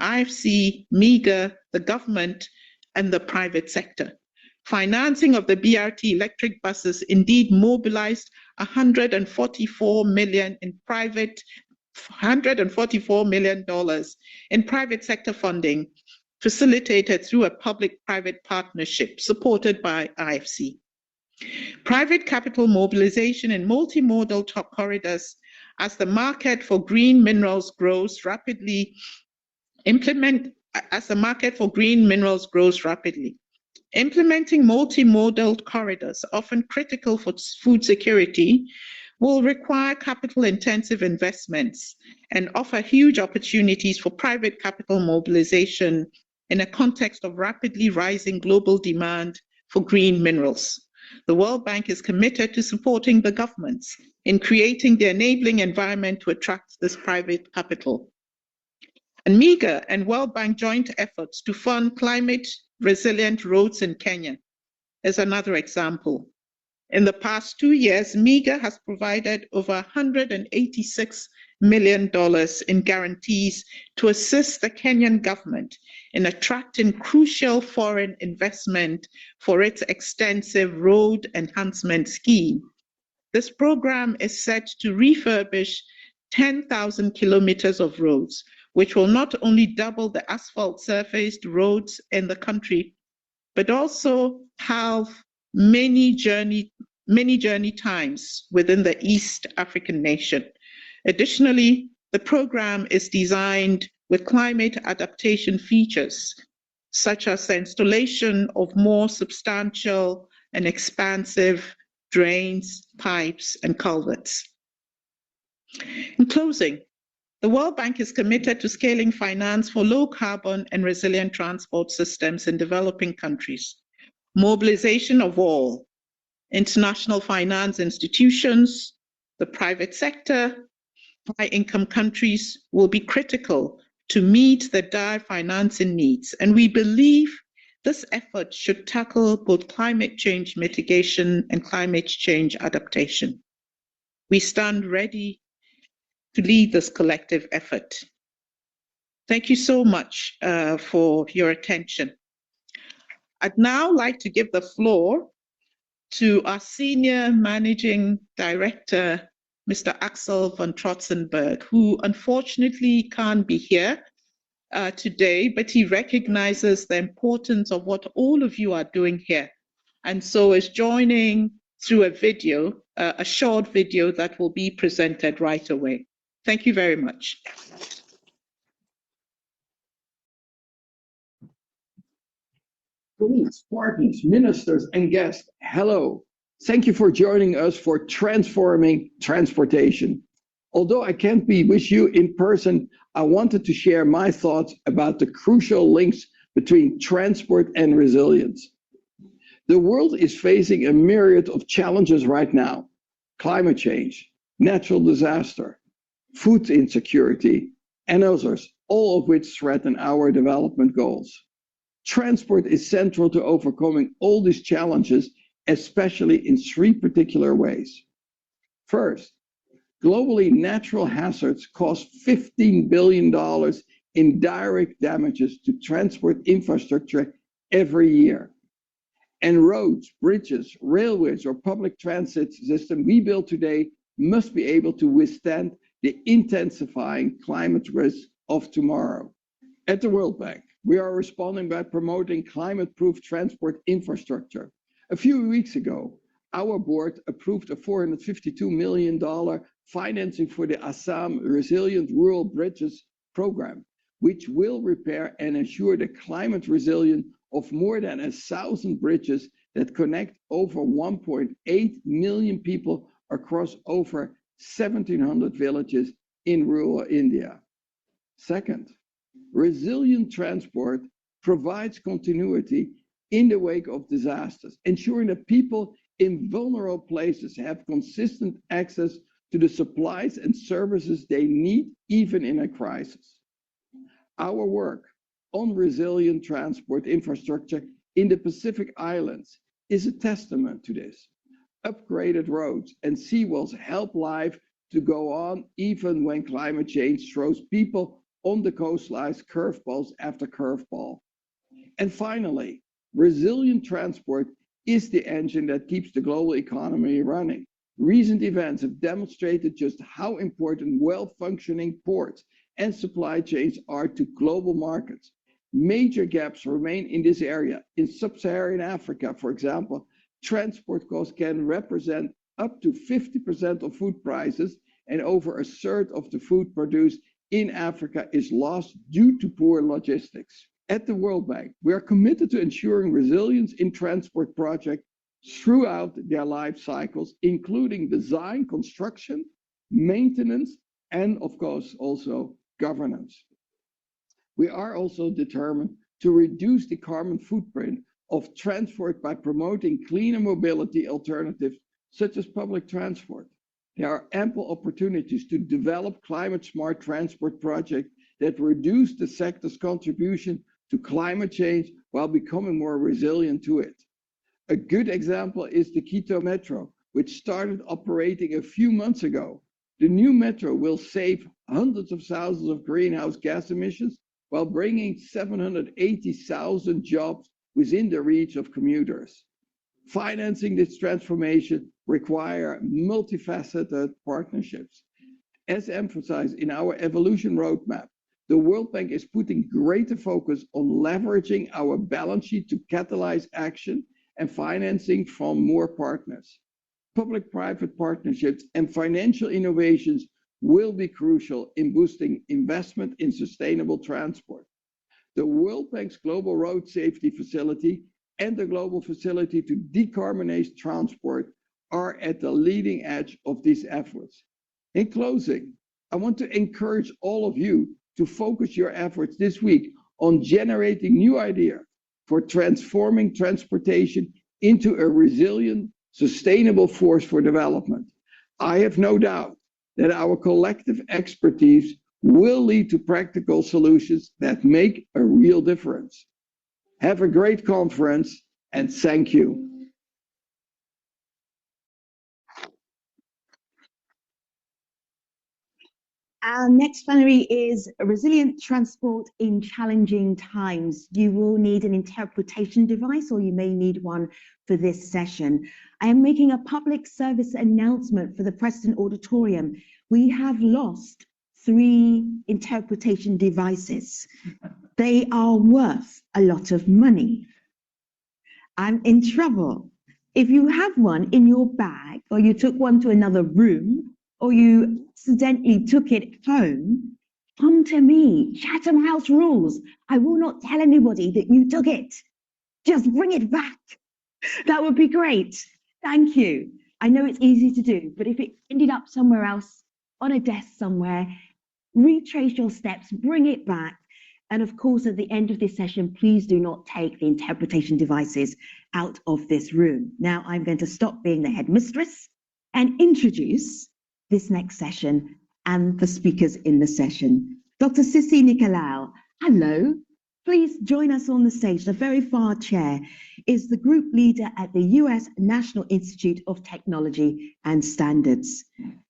IFC, MIGA, the government, and the private sector. Financing of the BRT electric buses indeed mobilized $144 million in private sector funding, facilitated through a public-private partnership supported by IFC. Private capital mobilization in multimodal top corridors as the market for green minerals grows rapidly. Implementing multimodal corridors, often critical for food security, will require capital-intensive investments and offer huge opportunities for private capital mobilization in a context of rapidly rising global demand for green minerals. The World Bank is committed to supporting the governments in creating the enabling environment to attract this private capital. And MIGA and World Bank joint efforts to fund climate-resilient roads in Kenya is another example. In the past 2 years, MIGA has provided over $186 million in guarantees to assist the Kenyan government in attracting crucial foreign investment for its extensive road enhancement scheme. This program is set to refurbish 10,000 kilometers of roads, which will not only double the asphalt surfaced roads in the country, but also halve many journey times within the East African nation. Additionally, the program is designed with climate adaptation features, such as the installation of more substantial and expansive drains, pipes, and culverts. In closing, the World Bank is committed to scaling finance for low carbon and resilient transport systems in developing countries. Mobilization of all international finance institutions, the private sector, high-income countries will be critical to meet the dire financing needs. And we believe this effort should tackle both climate change mitigation and climate change adaptation. We stand ready to lead this collective effort. Thank you so much for your attention. I'd now like to give the floor to our Senior Managing Director, Mr. Axel von Trotzenberg, who unfortunately can't be here today, but he recognizes the importance of what all of you are doing here. And so is joining through a video, a short video that will be presented right away. Thank you very much. Colleagues, partners, ministers, and guests, hello. Thank you for joining us for Transforming Transportation. Although I can't be with you in person, I wanted to share my thoughts about the crucial links between transport and resilience. The world is facing a myriad of challenges right now: climate change, natural disaster, food insecurity, and others, all of which threaten our development goals. Transport is central to overcoming all these challenges, especially in three particular ways. First, globally, natural hazards cost $15 billion in direct damages to transport infrastructure every year. And roads, bridges, railways, or public transit system we build today must be able to withstand the intensifying climate risks of tomorrow. At the World Bank, we are responding by promoting climate-proof transport infrastructure. A few weeks ago, our board approved a $452 million financing for the Assam Resilient Rural Bridges program, which will repair and ensure the climate resilience of more than 1,000 bridges that connect over 1.8 million people across over 1,700 villages in rural India. Second, resilient transport provides continuity in the wake of disasters, ensuring that people in vulnerable places have consistent access to the supplies and services they need, even in a crisis. Our work on resilient transport infrastructure in the Pacific Islands is a testament to this. Upgraded roads and seawalls help life to go on even when climate change throws people on the coastlines curveballs after curveball. And finally, resilient transport is the engine that keeps the global economy running. Recent events have demonstrated just how important well-functioning ports and supply chains are to global markets. Major gaps remain in this area. In sub-Saharan Africa, for example, transport costs can represent up to 50% of food prices, and over a third of the food produced in Africa is lost due to poor logistics. At the World Bank, we are committed to ensuring resilience in transport projects throughout their life cycles, including design, construction, maintenance, and of course also governance. We are also determined to reduce the carbon footprint of transport by promoting cleaner mobility alternatives such as public transport. There are ample opportunities to develop climate-smart transport projects that reduce the sector's contribution to climate change while becoming more resilient to it. A good example is the Quito Metro, which started operating a few months ago. The new metro will save hundreds of thousands of greenhouse gas emissions while bringing 780,000 jobs within the reach of commuters. Financing this transformation requires multifaceted partnerships. As emphasized in our evolution roadmap, the World Bank is putting greater focus on leveraging our balance sheet to catalyze action and financing from more partners. Public-private partnerships and financial innovations will be crucial in boosting investment in sustainable transport. The World Bank's Global Road Safety Facility and the Global Facility to Decarbonize Transport are at the leading edge of these efforts. In closing, I want to encourage all of you to focus your efforts this week on generating new ideas for transforming transportation into a resilient, sustainable force for development. I have no doubt that our collective expertise will lead to practical solutions that make a real difference. Have a great conference, and thank you. Our next plenary is Resilient Transport in Challenging Times. You will need an interpretation device, or you may need one for this session. I am making a public service announcement for the Preston Auditorium. We have lost 3 interpretation devices. They are worth a lot of money. I'm in trouble. If you have one in your bag, or you took one to another room, or you accidentally took it home, come to me. Chatham House rules. I will not tell anybody that you took it. Just bring it back. That would be great. Thank you. I know it's easy to do, but if it ended up somewhere else, on a desk somewhere, retrace your steps, bring it back. And of course, at the end of this session, please do not take the interpretation devices out of this room. Now I'm going to stop being the headmistress and introduce this next session and the speakers in the session. Dr. Sissi Nicolaou, hello. Please join us on the stage. The very far chair is the group leader at the US National Institute of Technology and Standards.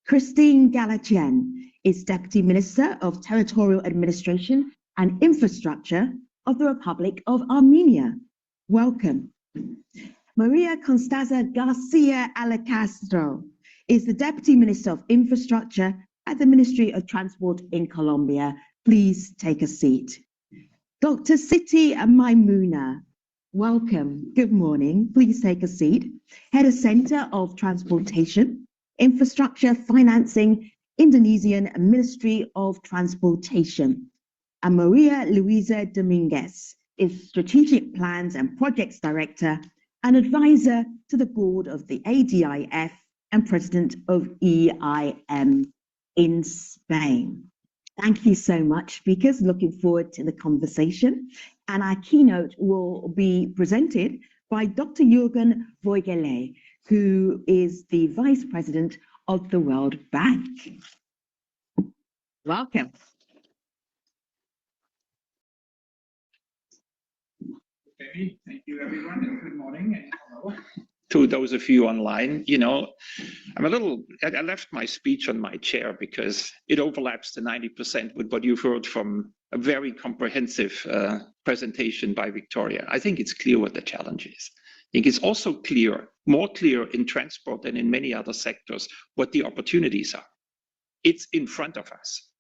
Christine Galatien is Deputy Minister of Territorial Administration and Infrastructure of the Republic of Armenia. Welcome. Maria Constanza Garcia Alacastro is the Deputy Minister of Infrastructure at the Ministry of Transport in Colombia. Please take a seat. Dr. Siti Maimouna, welcome. Good morning. Please take a seat. Head of Center of Transportation, Infrastructure, Financing, Indonesian Ministry of Transportation. And Maria Luisa Dominguez is Strategic Plans and Projects Director and Advisor to the Board of the ADIF and President of EIM in Spain. Thank you so much, speakers. Looking forward to the conversation. And our keynote will be presented by Dr. Jürgen Voigele, who is the Vice President of the World Bank. Welcome. Okay, thank you everyone, and good morning and hello. To those of you online, you know, I left my speech on my chair because it overlaps to 90% with what you've heard from a very comprehensive presentation by Victoria. I think it's clear what the challenge is. I think it's also clear, more clear in transport than in many other sectors, what the opportunities are. It's in front of us.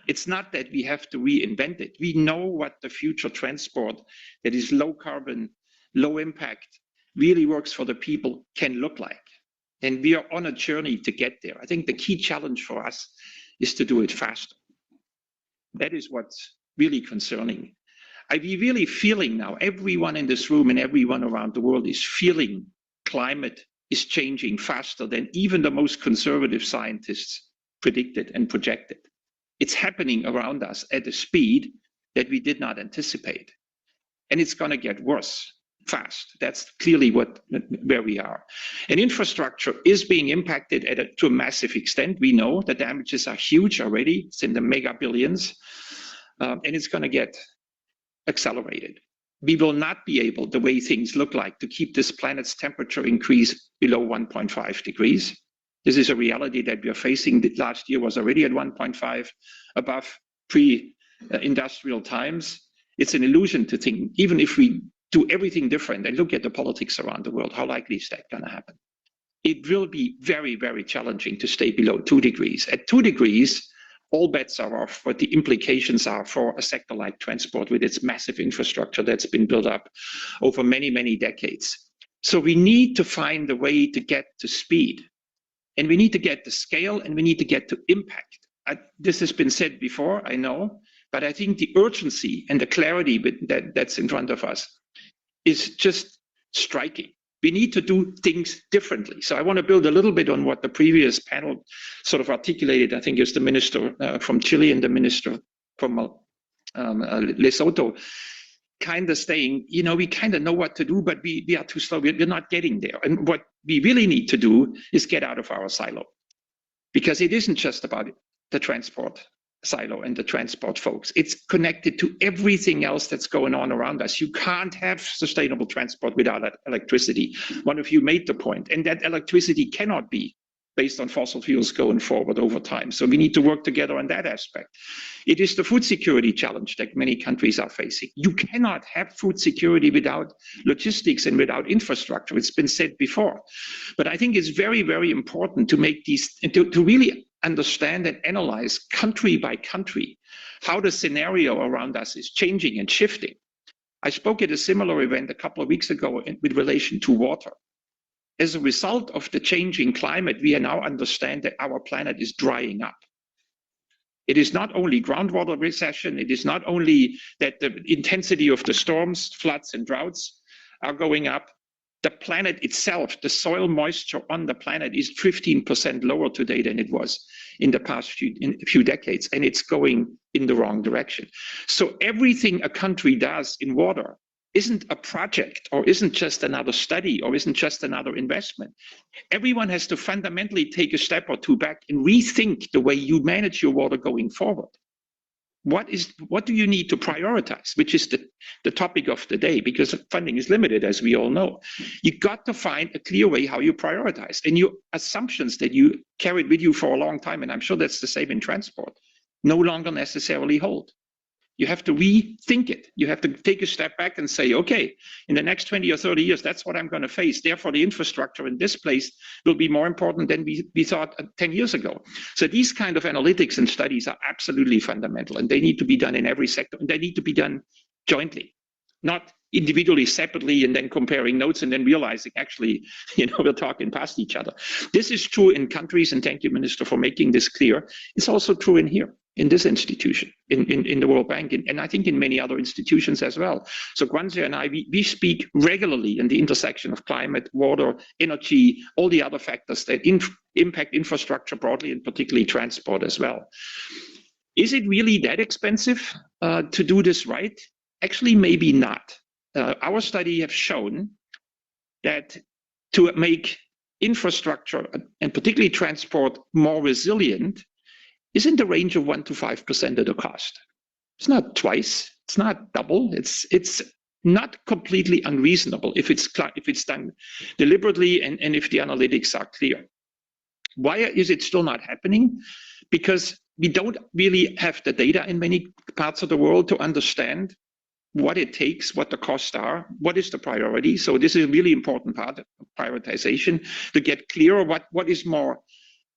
It's not that we have to reinvent it. We know what the future transport that is low carbon, low impact, really works for the people can look like. And we are on a journey to get there. I think the key challenge for us is to do it faster. That is what's really concerning. I'm really feeling now, everyone in this room and everyone around the world is feeling climate is changing faster than even the most conservative scientists predicted and projected. It's happening around us at a speed that we did not anticipate. And it's going to get worse fast. That's clearly where we are. And infrastructure is being impacted to a massive extent. We know the damages are huge already. It's in the mega billions. And it's going to get accelerated. We will not be able, the way things look like, to keep this planet's temperature increase below 1.5 degrees. This is a reality that we are facing. Last year was already at 1.5 above pre-industrial times. It's an illusion to think, even if we do everything different and look at the politics around the world, how likely is that going to happen? It will be very, very challenging to stay below 2 degrees. At 2 degrees, all bets are off what the implications are for a sector like transport with its massive infrastructure that's been built up over many, many decades. So we need to find a way to get to speed. And we need to get the scale and we need to get to impact. This has been said before, I know, but I think the urgency and the clarity that's in front of us is just striking. We need to do things differently. So I want to build a little bit on what the previous panel sort of articulated. I think it's the minister from Chile and the minister from Lesotho, kind of saying, you know, we kind of know what to do, but we are too slow. We're not getting there. And what we really need to do is get out of our silo, because it isn't just about the transport silo and the transport folks. It's connected to everything else that's going on around us. You can't have sustainable transport without electricity. One of you made the point, and that electricity cannot be based on fossil fuels going forward over time. So we need to work together on that aspect. It is the food security challenge that many countries are facing. You cannot have food security without logistics and without infrastructure. It's been said before. But I think it's very, very important to make these, to really understand and analyze country by country how the scenario around us is changing and shifting. I spoke at a similar event a couple of weeks ago with relation to water. As a result of the changing climate, we now understand that our planet is drying up. It is not only groundwater recession, it is not only that the intensity of the storms, floods, and droughts are going up. The planet itself, the soil moisture on the planet is 15% lower today than it was in the past few decades, and it's going in the wrong direction. So everything a country does in water isn't a project or isn't just another study or isn't just another investment. Everyone has to fundamentally take a step or two back and rethink the way you manage your water going forward. What do you need to prioritize, which is the topic of the day, because funding is limited, as we all know. You got to find a clear way how you prioritize, and your assumptions that you carried with you for a long time, and I'm sure that's the same in transport, no longer necessarily hold. You have to rethink it. You have to take a step back and say, okay, in the next 20 or 30 years, that's what I'm going to face. Therefore, the infrastructure in this place will be more important than we thought 10 years ago. So these kind of analytics and studies are absolutely fundamental, and they need to be done in every sector, and they need to be done jointly, not individually, separately, and then comparing notes and then realizing, actually, we're talking past each other. This is true in countries, and thank you, Minister, for making this clear. It's also true in here, in this institution, in the World Bank, and I think in many other institutions as well. So Guanzia and I, we speak regularly in the intersection of climate, water, energy, all the other factors that impact infrastructure broadly, and particularly transport as well. Is it really that expensive to do this right? Actually, maybe not. Our study have shown that to make infrastructure, and particularly transport, more resilient is in the range of 1 to 5% of the cost. It's not twice, it's not double, it's not completely unreasonable if it's done deliberately and if the analytics are clear. Why is it still not happening? Because we don't really have the data in many parts of the world to understand what it takes, what the costs are, what is the priority. So this is a really important part of prioritization, to get clearer what is more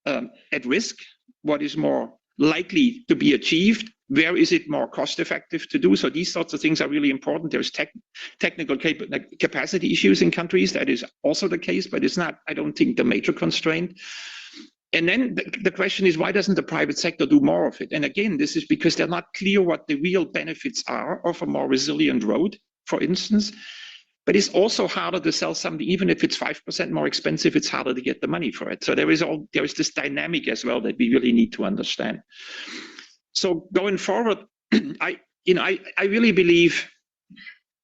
at risk, what is more likely to be achieved, where is it more cost effective to do. So these sorts of things are really important. There's technical capacity issues in countries. That is also the case, but it's not, I don't think, the major constraint. And then the question is, why doesn't the private sector do more of it? And again, this is because they're not clear what the real benefits are of a more resilient road, for instance. But it's also harder to sell something, even if it's 5% more expensive, it's harder to get the money for it. So there is this dynamic as well that we really need to understand. So going forward, I really believe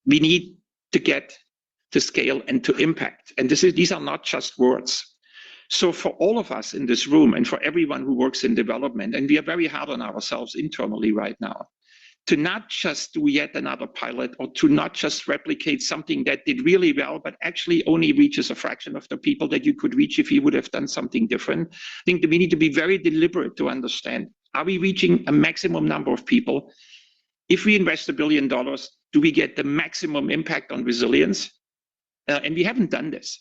we need to get to scale and to impact. And these are not just words. So for all of us in this room and for everyone who works in development, and we are very hard on ourselves internally right now, to not just do yet another pilot or to not just replicate something that did really well, but actually only reaches a fraction of the people that you could reach if you would have done something different. I think that we need to be very deliberate to understand, are we reaching a maximum number of people? If we invest $1 billion, do we get the maximum impact on resilience? And we haven't done this.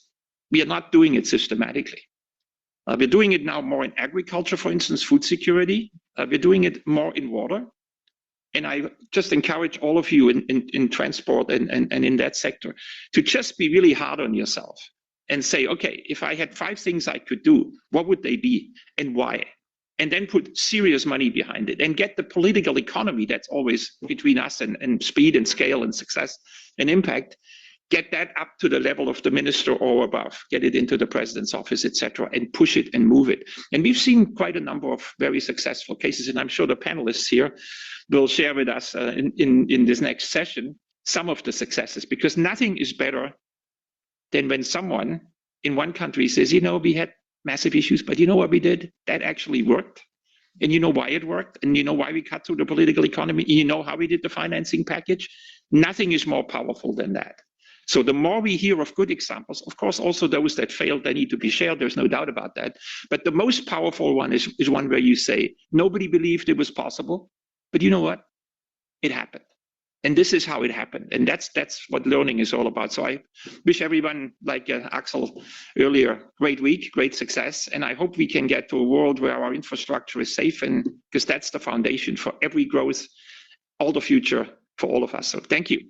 We are not doing it systematically. We're doing it now more in agriculture, for instance, food security. We're doing it more in water. And I just encourage all of you in transport and in that sector to just be really hard on yourself and say, okay, if I had 5 things I could do, what would they be and why? And then put serious money behind it and get the political economy that's always between us and speed and scale and success and impact. Get that up to the level of the minister or above, get it into the president's office, etc., and push it and move it. And we've seen quite a number of very successful cases, and I'm sure the panelists here will share with us in this next session some of the successes, because nothing is better than when someone in one country says, we had massive issues, but you know what we did? That actually worked. And you know why it worked, and you know why we cut through the political economy, and you know how we did the financing package. Nothing is more powerful than that. So the more we hear of good examples, of course, also those that failed, they need to be shared. There's no doubt about that. But the most powerful one is one where you say, nobody believed it was possible, but you know what? It happened. And this is how it happened. And that's what learning is all about. So I wish everyone, like Axel earlier, great week, great success. And I hope we can get to a world where our infrastructure is safe, and because that's the foundation for every growth, all the future for all of us. So thank you.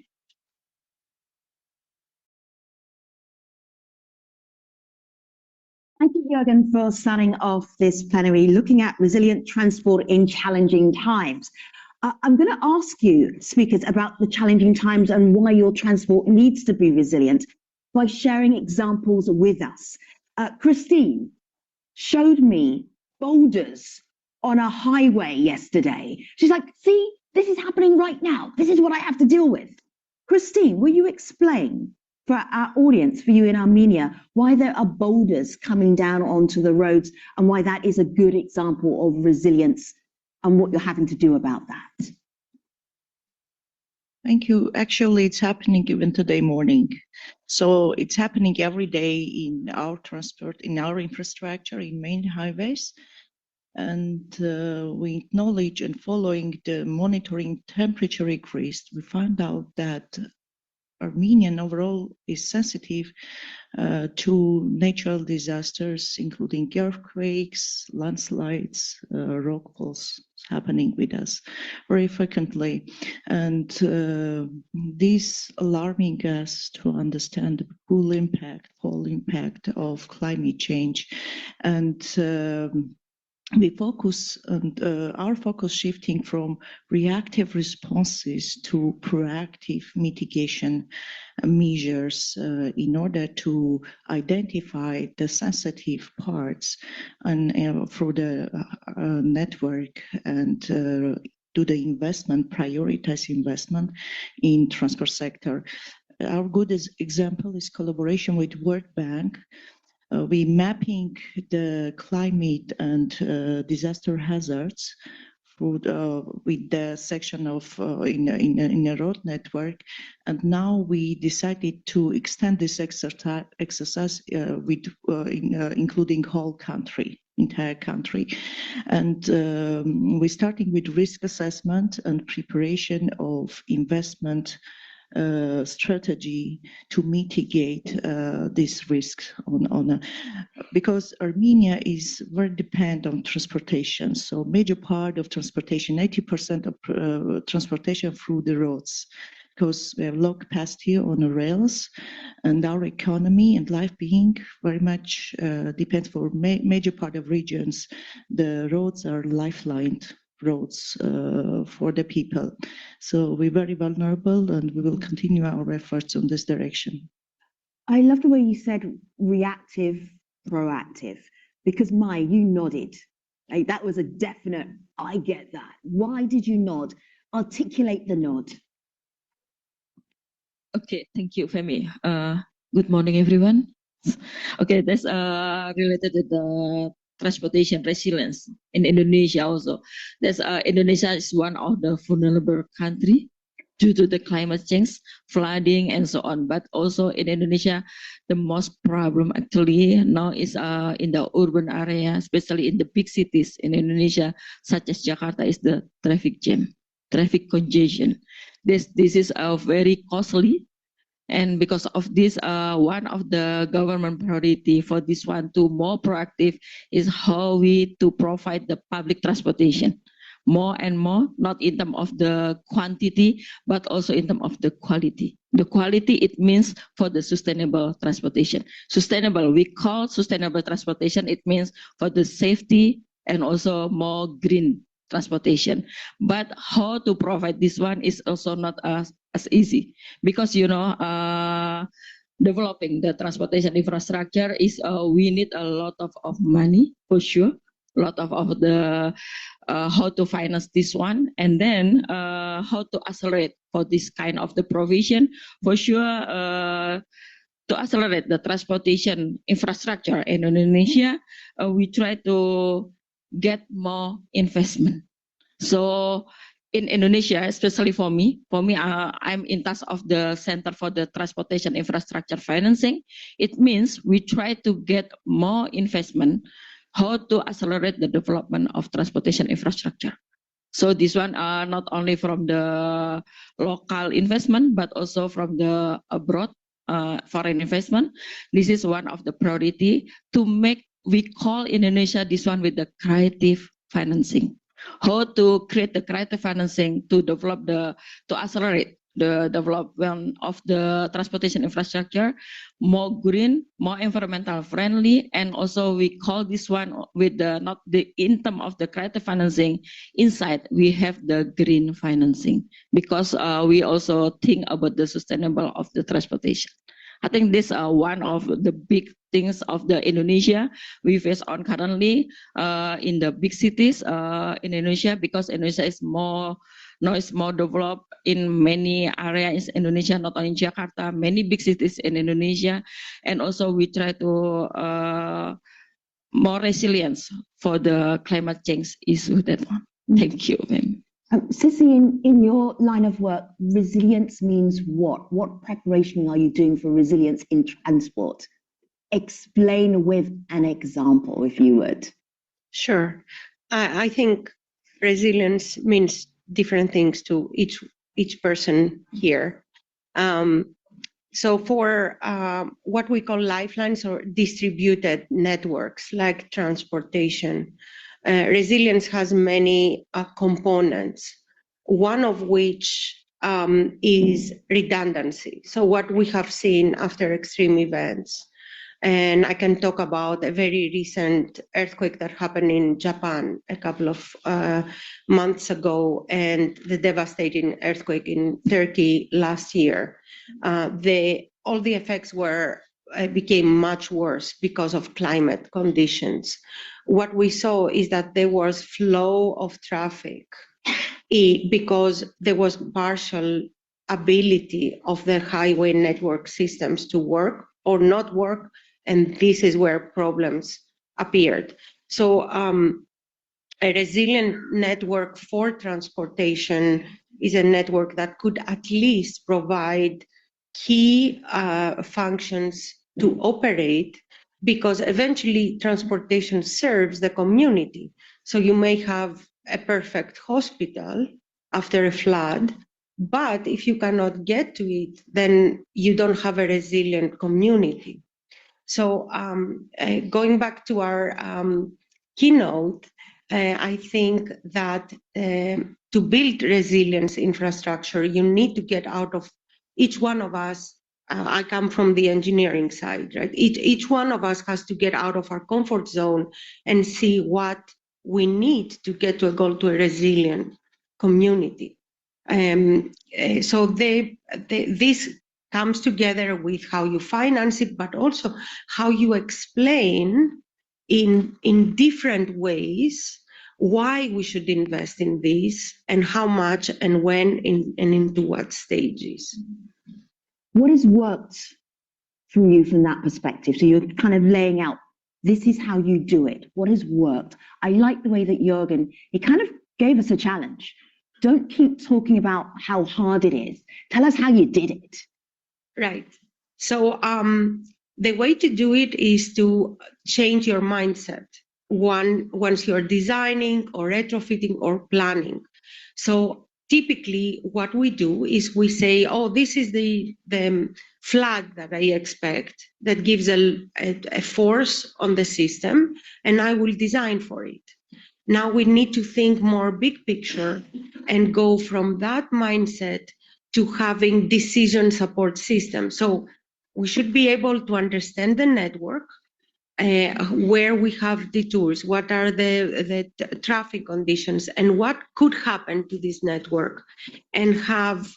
Thank you, Jürgen, for starting off this plenary looking at resilient transport in challenging times. I'm going to ask you, speakers, about the challenging times and why your transport needs to be resilient by sharing examples with us. Christine showed me boulders on a highway yesterday. She's like, see, this is happening right now. This is what I have to deal with. Christine, will you explain for our audience, for you in Armenia, why there are boulders coming down onto the roads and why that is a good example of resilience and what you're having to do about that? Thank you. Actually, it's happening even today morning. So it's happening every day in our transport, in our infrastructure, in main highways. And we acknowledge, and following the monitoring temperature increase, we found out that Armenian overall is sensitive to natural disasters, including earthquakes, landslides, rockfalls happening with us very frequently. And this alarming us to understand the full impact of climate change. And we focus on our focus shifting from reactive responses to proactive mitigation measures in order to identify the sensitive parts and through the network and do the investment, prioritize investment in transport sector. Our good example is collaboration with World Bank. We mapping the climate and disaster hazards with the section of in a road network, and now we decided to extend this exercise with including whole country, entire country, and we're starting with risk assessment and preparation of investment strategy to mitigate these risks because Armenia is very dependent on transportation. So major part of transportation, 80% of transportation through the roads, because we have low capacity on the rails, and our economy and life being very much depends for major part of regions. The roads are lifeline roads for the people. So we're very vulnerable, and we will continue our efforts on this direction. I love the way you said reactive, proactive, because Mai, you nodded. Like, that was a definite, I get that. Why did you nod? Articulate the nod. Okay, thank you, Femi. Good morning, everyone. Okay, that's related to the transportation resilience in Indonesia also. That's Indonesia is one of the vulnerable country due to the climate change, flooding, and so on. But also in Indonesia, the most problem actually now is in the urban area, especially in the big cities in Indonesia, such as Jakarta, is the traffic jam, traffic congestion. This is very costly. And because of this, one of the government priority for this one to more proactive is how we to provide the public transportation more and more, not in terms of the quantity, but also in terms of the quality. The quality, it means for the sustainable transportation. Sustainable, we call sustainable transportation, it means for the safety and also more green transportation. But how to provide this one is also not as easy, because developing the transportation infrastructure is we need a lot of money for sure, a lot of the how to finance this one, and then how to accelerate for this kind of the provision for sure. To accelerate the transportation infrastructure in Indonesia, we try to get more investment. So in Indonesia, especially for me, I'm in task of the Center for the Transportation Infrastructure Financing. It means we try to get more investment, how to accelerate the development of transportation infrastructure. So this one not only from the local investment, but also from the abroad foreign investment. This is one of the priority to make, we call Indonesia this one with the creative financing. How to create the creative financing to develop to accelerate the development of the transportation infrastructure, more green, more environmental friendly, and also we call this one with the, not the in term of the creative financing, inside we have the green financing, because we also think about the sustainable of the transportation. I think this is one of the big things of the Indonesia we face on currently in the big cities in Indonesia, because Indonesia is more developed in many areas in Indonesia, not only in Jakarta, many big cities in Indonesia, and also we try to more resilience for the climate change issue. That one. Thank you, ma'am. Sissy, in your line of work, resilience means what? What preparation are you doing for resilience in transport? Explain with an example, if you would. Sure. I think resilience means different things to each person here. So for what we call lifelines or distributed networks like transportation, resilience has many components, one of which is redundancy. So what we have seen after extreme events, and I can talk about a very recent earthquake that happened in Japan a couple of months ago, and the devastating earthquake in Turkey last year. All the effects became much worse because of climate conditions. What we saw is that there was flow of traffic because there was partial ability of the highway network systems to work or not work, and this is where problems appeared. So a resilient network for transportation is a network that could at least provide key functions to operate, because eventually transportation serves the community. So you may have a perfect hospital after a flood, but if you cannot get to it, then you don't have a resilient community. So going back to our keynote, I think that to build resilience infrastructure, you need to get out of each one of us. I come from the engineering side, right? Each one of us has to get out of our comfort zone and see what we need to get to a goal, to a resilient community. So this comes together with how you finance it, but also how you explain in different ways why we should invest in this and how much and when and into what stages. What has worked for you from that perspective? So you're kind of laying out, this is how you do it. What has worked? I like the way that Jürgen, he kind of gave us a challenge. Don't keep talking about how hard it is. Tell us how you did it. Right. So the way to do it is to change your mindset once you're designing or retrofitting or planning. So typically what we do is we say, oh, this is the flag that I expect that gives a force on the system, and I will design for it. Now we need to think more big picture and go from that mindset to having decision support systems. So we should be able to understand the network, where we have detours, what are the traffic conditions, and what could happen to this network, and have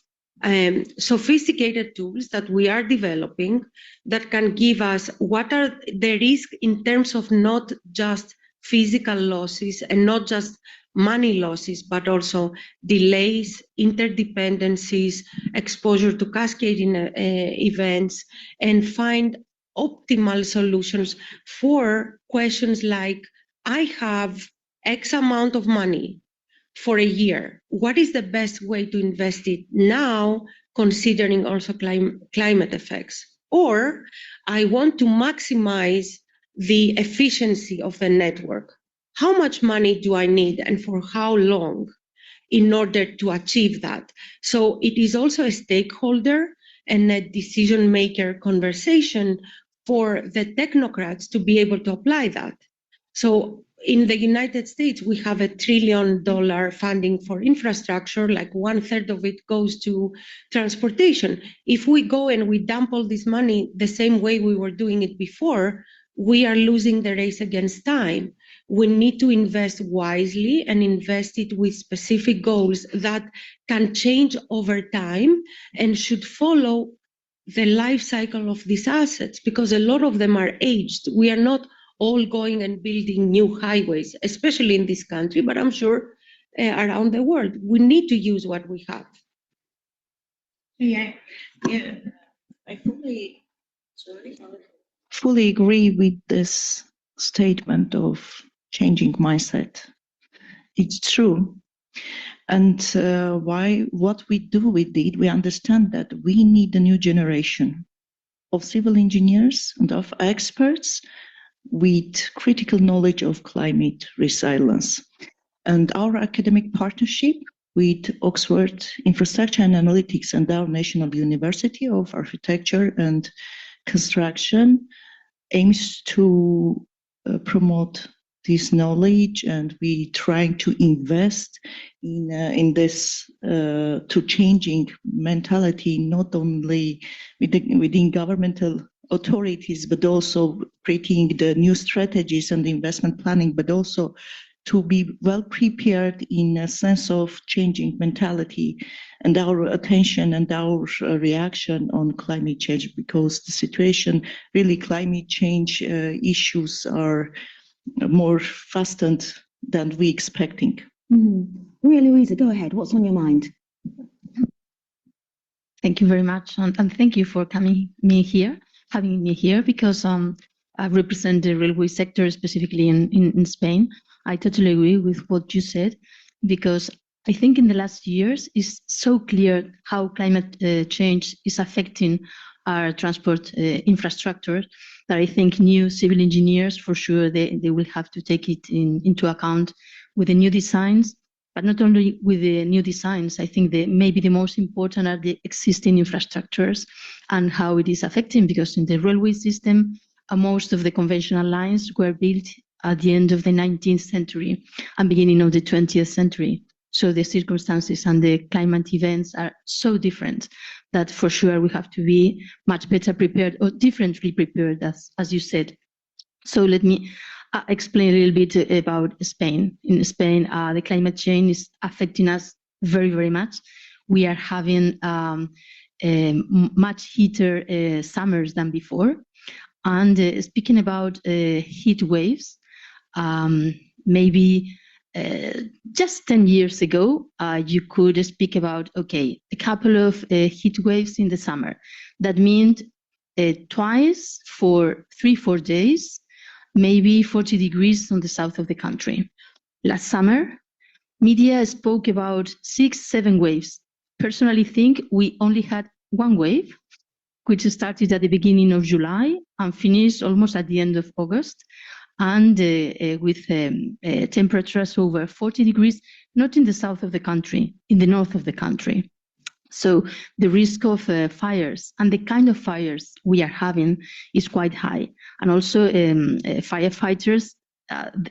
sophisticated tools that we are developing that can give us what are the risks in terms of not just physical losses and not just money losses, but also delays, interdependencies, exposure to cascading events, and find optimal solutions for questions like, I have X amount of money for a year. What is the best way to invest it now, considering also climate effects? Or I want to maximize the efficiency of the network. How much money do I need and for how long in order to achieve that? So it is also a stakeholder and a decision maker conversation for the technocrats to be able to apply that. So in the United States, we have $1 trillion funding for infrastructure, like 1/3 of it goes to transportation. If we go and we dump all this money the same way we were doing it before, we are losing the race against time. We need to invest wisely and invest it with specific goals that can change over time and should follow the life cycle of these assets, because a lot of them are aged. We are not all going and building new highways, especially in this country, but I'm sure around the world. We need to use what we have. Yeah, I fully agree with this statement of changing mindset. It's true. And what we do with it, we understand that we need a new generation of civil engineers and of experts with critical knowledge of climate resilience. And our academic partnership with Oxford Infrastructure and Analytics and our National University of Architecture and Construction aims to promote this knowledge, and we trying to invest in this to changing mentality, not only within governmental authorities, but also creating the new strategies and the investment planning, but also to be well prepared in a sense of changing mentality and our attention and our reaction on climate change, because the situation, really climate change issues are more fastened than we expecting. Maria Luisa, go ahead. What's on your mind? Thank you very much, and thank you for having me here, because I represent the railway sector, specifically in Spain. I totally agree with what you said, because I think in the last years it's so clear how climate change is affecting our transport infrastructure that I think new civil engineers, for sure, they will have to take it into account with the new designs. But not only with the new designs, I think maybe the most important are the existing infrastructures and how it is affecting, because in the railway system, most of the conventional lines were built at the end of the 19th century and beginning of the 20th century. So the circumstances and the climate events are so different that for sure we have to be much better prepared, or differently prepared, as you said. So let me explain a little bit about Spain. In Spain, the climate change is affecting us very, very much. We are having much heater summers than before. And speaking about heat waves, maybe just 10 years ago, you could speak about, okay, a couple of heat waves in the summer. That means twice for 3-4 days, maybe 40 degrees on the south of the country. Last summer, media spoke about 6-7 waves. Personally think we only had one wave, which started at the beginning of July and finished almost at the end of August, and with temperatures over 40 degrees, not in the south of the country, in the north of the country. So the risk of fires and the kind of fires we are having is quite high. And also firefighters,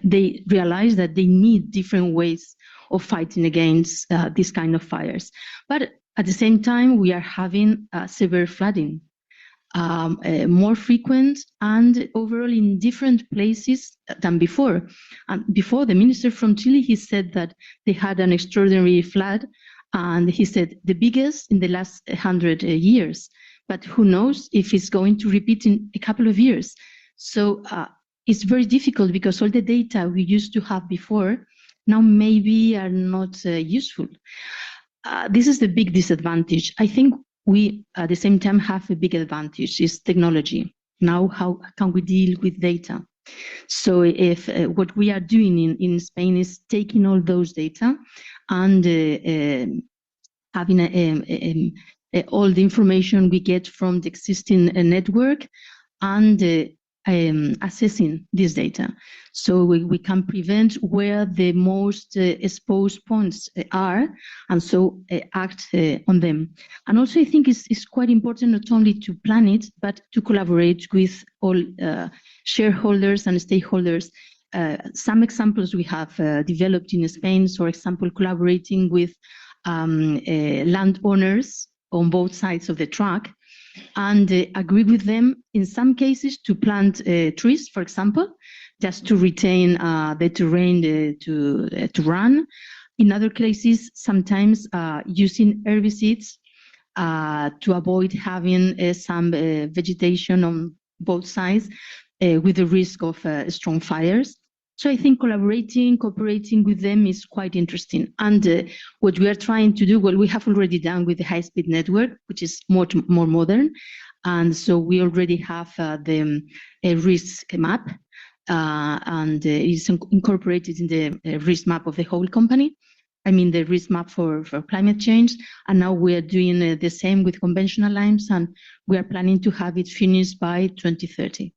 they realize that they need different ways of fighting against this kind of fires. But at the same time, we are having severe flooding, more frequent and overall in different places than before. Before, the minister from Chile, he said that they had an extraordinary flood, and he said the biggest in the last 100 years. But who knows if it's going to repeat in a couple of years. So it's very difficult, because all the data we used to have before now maybe are not useful. This is the big disadvantage. I think we at the same time have a big advantage, is technology. Now, how can we deal with data? So if what we are doing in Spain is taking all those data and having all the information we get from the existing network and assessing this data. So we can prevent where the most exposed points are, and so act on them. And also I think it's quite important not only to plan it, but to collaborate with all shareholders and stakeholders. Some examples we have developed in Spain, for example, collaborating with landowners on both sides of the track, and agree with them in some cases to plant trees, for example, just to retain the terrain to run. In other cases, sometimes using herbicides to avoid having some vegetation on both sides with the risk of strong fires. So I think cooperating with them is quite interesting. And what we are trying to do, well, we have already done with the high-speed network, which is more modern. And so we already have the risk map, and it's incorporated in the risk map of the whole company. I mean, the risk map for climate change. And now we are doing the same with conventional lines, and we are planning to have it finished by 2030.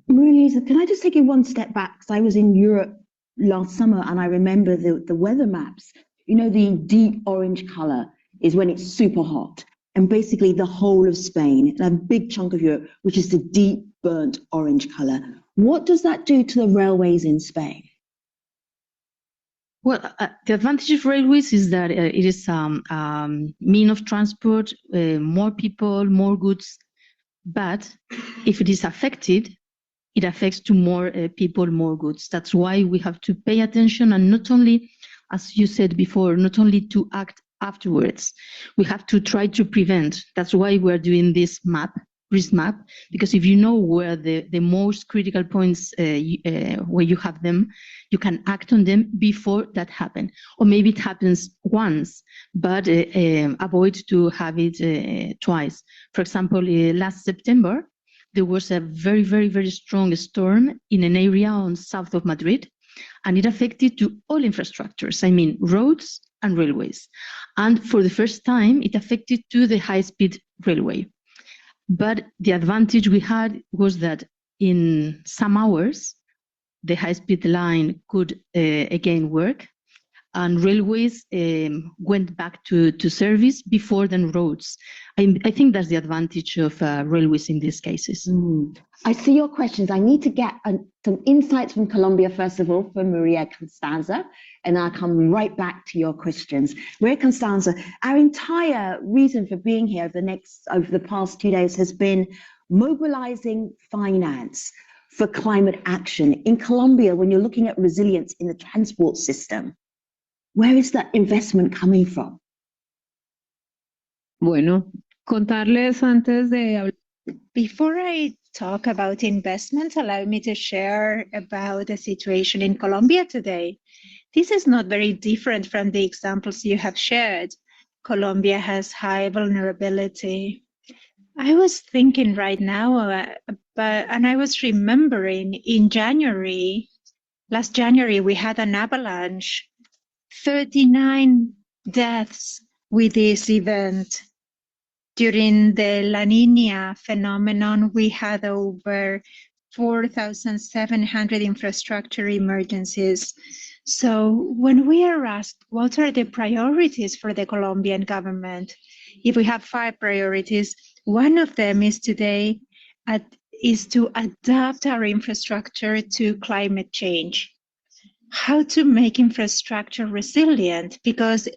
Maria-Lisa, can I just take you one step back? Because I was in Europe last summer and I remember the weather maps. You know, the deep orange color is when it's super hot. And basically the whole of Spain, and a big chunk of Europe, which is the deep burnt orange color. What does that do to the railways in Spain? Well, the advantage of railways is that it is mean of transport, more people, more goods. But if it is affected, it affects to more people, more goods. That's why we have to pay attention, and not only, as you said before, not only to act afterwards. We have to try to prevent. That's why we're doing this map, risk map, because if you know where the most critical points, where you have them, you can act on them before that happens. Or maybe it happens once, but avoid to have it twice. For example, last September, there was a very, very, very strong storm in an area on south of Madrid, and it affected to all infrastructures, I mean, roads and railways. And for the first time, it affected to the high-speed railway. But the advantage we had was that in some hours, the high-speed line could again work, and railways went back to service before than roads. I think that's the advantage of railways in these cases. I see your questions. I need to get some insights from Colombia, first of all, from Maria Constanza, and I'll come right back to your questions. Maria Constanza, our entire reason for being here over the past 2 days has been mobilizing finance for climate action. In Colombia, when you're looking at resilience in the transport system, where is that investment coming from? Bueno, contarles antes de hablar. Before I talk about investment, allow me to share about the situation in Colombia today. This is not very different from the examples you have shared. Colombia has high vulnerability. I was thinking right now, and I was remembering in January, last January, we had an avalanche, 39 deaths with this event. During the La Niña phenomenon, we had over 4,700 infrastructure emergencies. So when we are asked, what are the priorities for the Colombian government? If we have 5 priorities, one of them is today is to adapt our infrastructure to climate change. How to make infrastructure resilient, because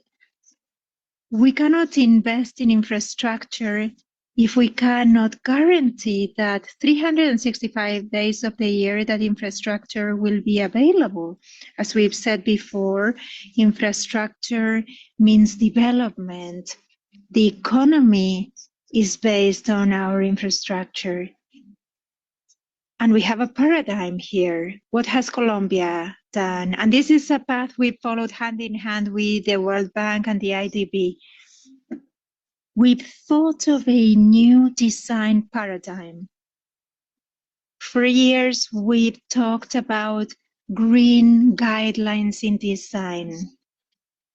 we cannot invest in infrastructure if we cannot guarantee that 365 days of the year that infrastructure will be available. As we've said before, infrastructure means development. The economy is based on our infrastructure. And we have a paradigm here. What has Colombia done? And this is a path we followed hand in hand with the World Bank and the IDB. We've thought of a new design paradigm For years, we've talked about green guidelines in design.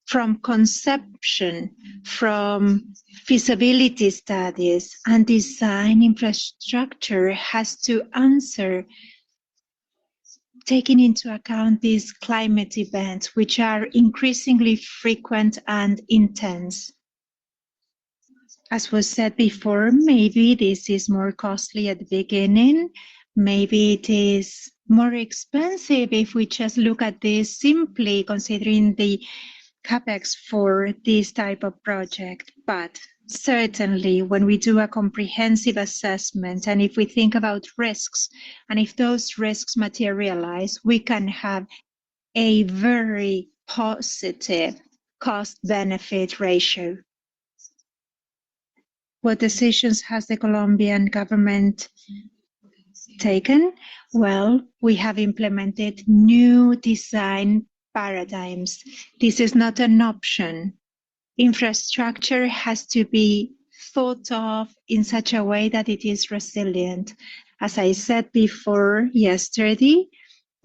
From conception, from feasibility studies, and design infrastructure has to answer taking into account these climate events, which are increasingly frequent and intense. As was said before, maybe this is more costly at the beginning. Maybe it is more expensive if we just look at this simply considering the CapEx for this type of project. But certainly when we do a comprehensive assessment and if we think about risks and if those risks materialize, we can have a very positive cost-benefit ratio. What decisions has the Colombian government taken? Well, we have implemented new design paradigms. This is not an option. Infrastructure has to be thought of in such a way that it is resilient. As I said before yesterday,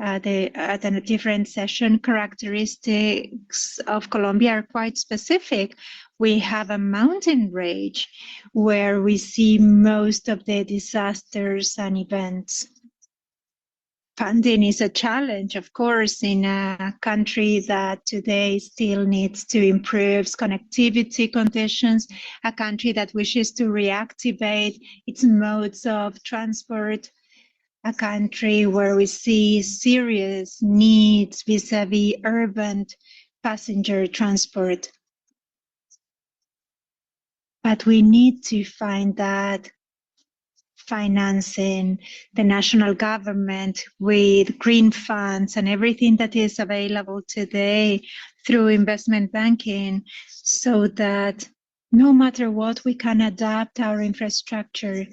at a different session, characteristics of Colombia are quite specific. We have a mountain range where we see most of the disasters and events. Funding is a challenge, of course, in a country that today still needs to improve connectivity conditions, a country that wishes to reactivate its modes of transport, a country where we see serious needs vis-à-vis urban passenger transport. But we need to find that financing, the national government with green funds and everything that is available today through investment banking, so that no matter what, we can adapt our infrastructure.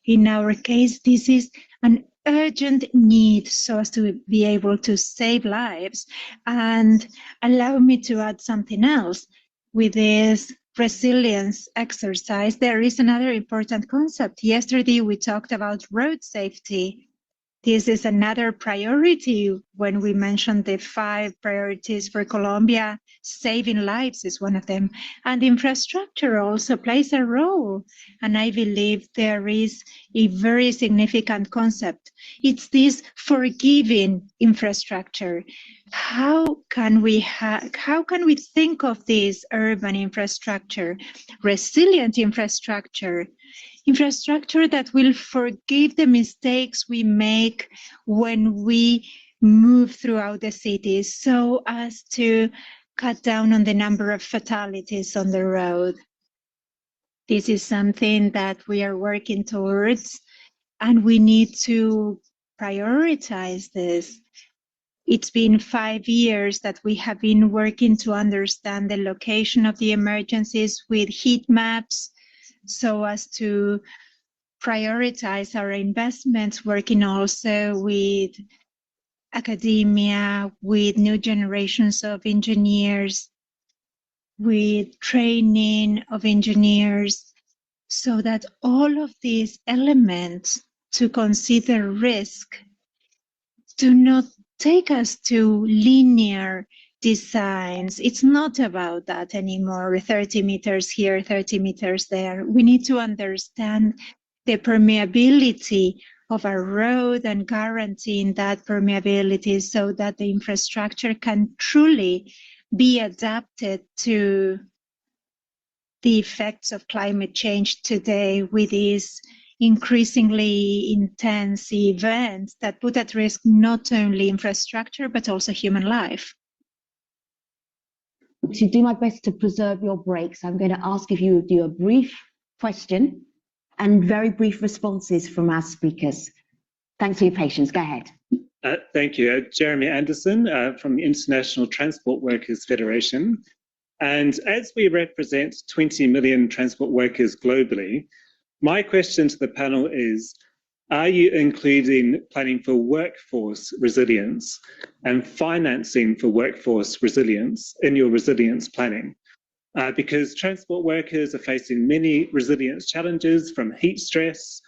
In our case, this is an urgent need so as to be able to save lives. And allow me to add something else. With this resilience exercise, there is another important concept. Yesterday, we talked about road safety. This is another priority when we mentioned the 5 priorities for Colombia. Saving lives is one of them. And infrastructure also plays a role. And I believe there is a very significant concept. It's this forgiving infrastructure. How can we think of this urban infrastructure, resilient infrastructure, infrastructure that will forgive the mistakes we make when we move throughout the cities, so as to cut down on the number of fatalities on the road? This is something that we are working towards, and we need to prioritize this. It's been 5 years that we have been working to understand the location of the emergencies with heat maps, so as to prioritize our investments, working also with academia, with new generations of engineers, with training of engineers, so that all of these elements to consider risk do not take us to linear designs. It's not about that anymore, 30 meters here, 30 meters there. We need to understand the permeability of a road and guaranteeing that permeability so that the infrastructure can truly be adapted to the effects of climate change today, with these increasingly intense events that put at risk not only infrastructure, but also human life. To do my best to preserve your breaks, I'm going to ask if you would do a brief question and very brief responses from our speakers. Thanks for your patience. Go ahead. Thank you. Jeremy Anderson from the International Transport Workers Federation. And as we represent 20 million transport workers globally, my question to the panel is, are you including planning for workforce resilience and financing for workforce resilience in your resilience planning? Because transport workers are facing many resilience challenges, from heat stress,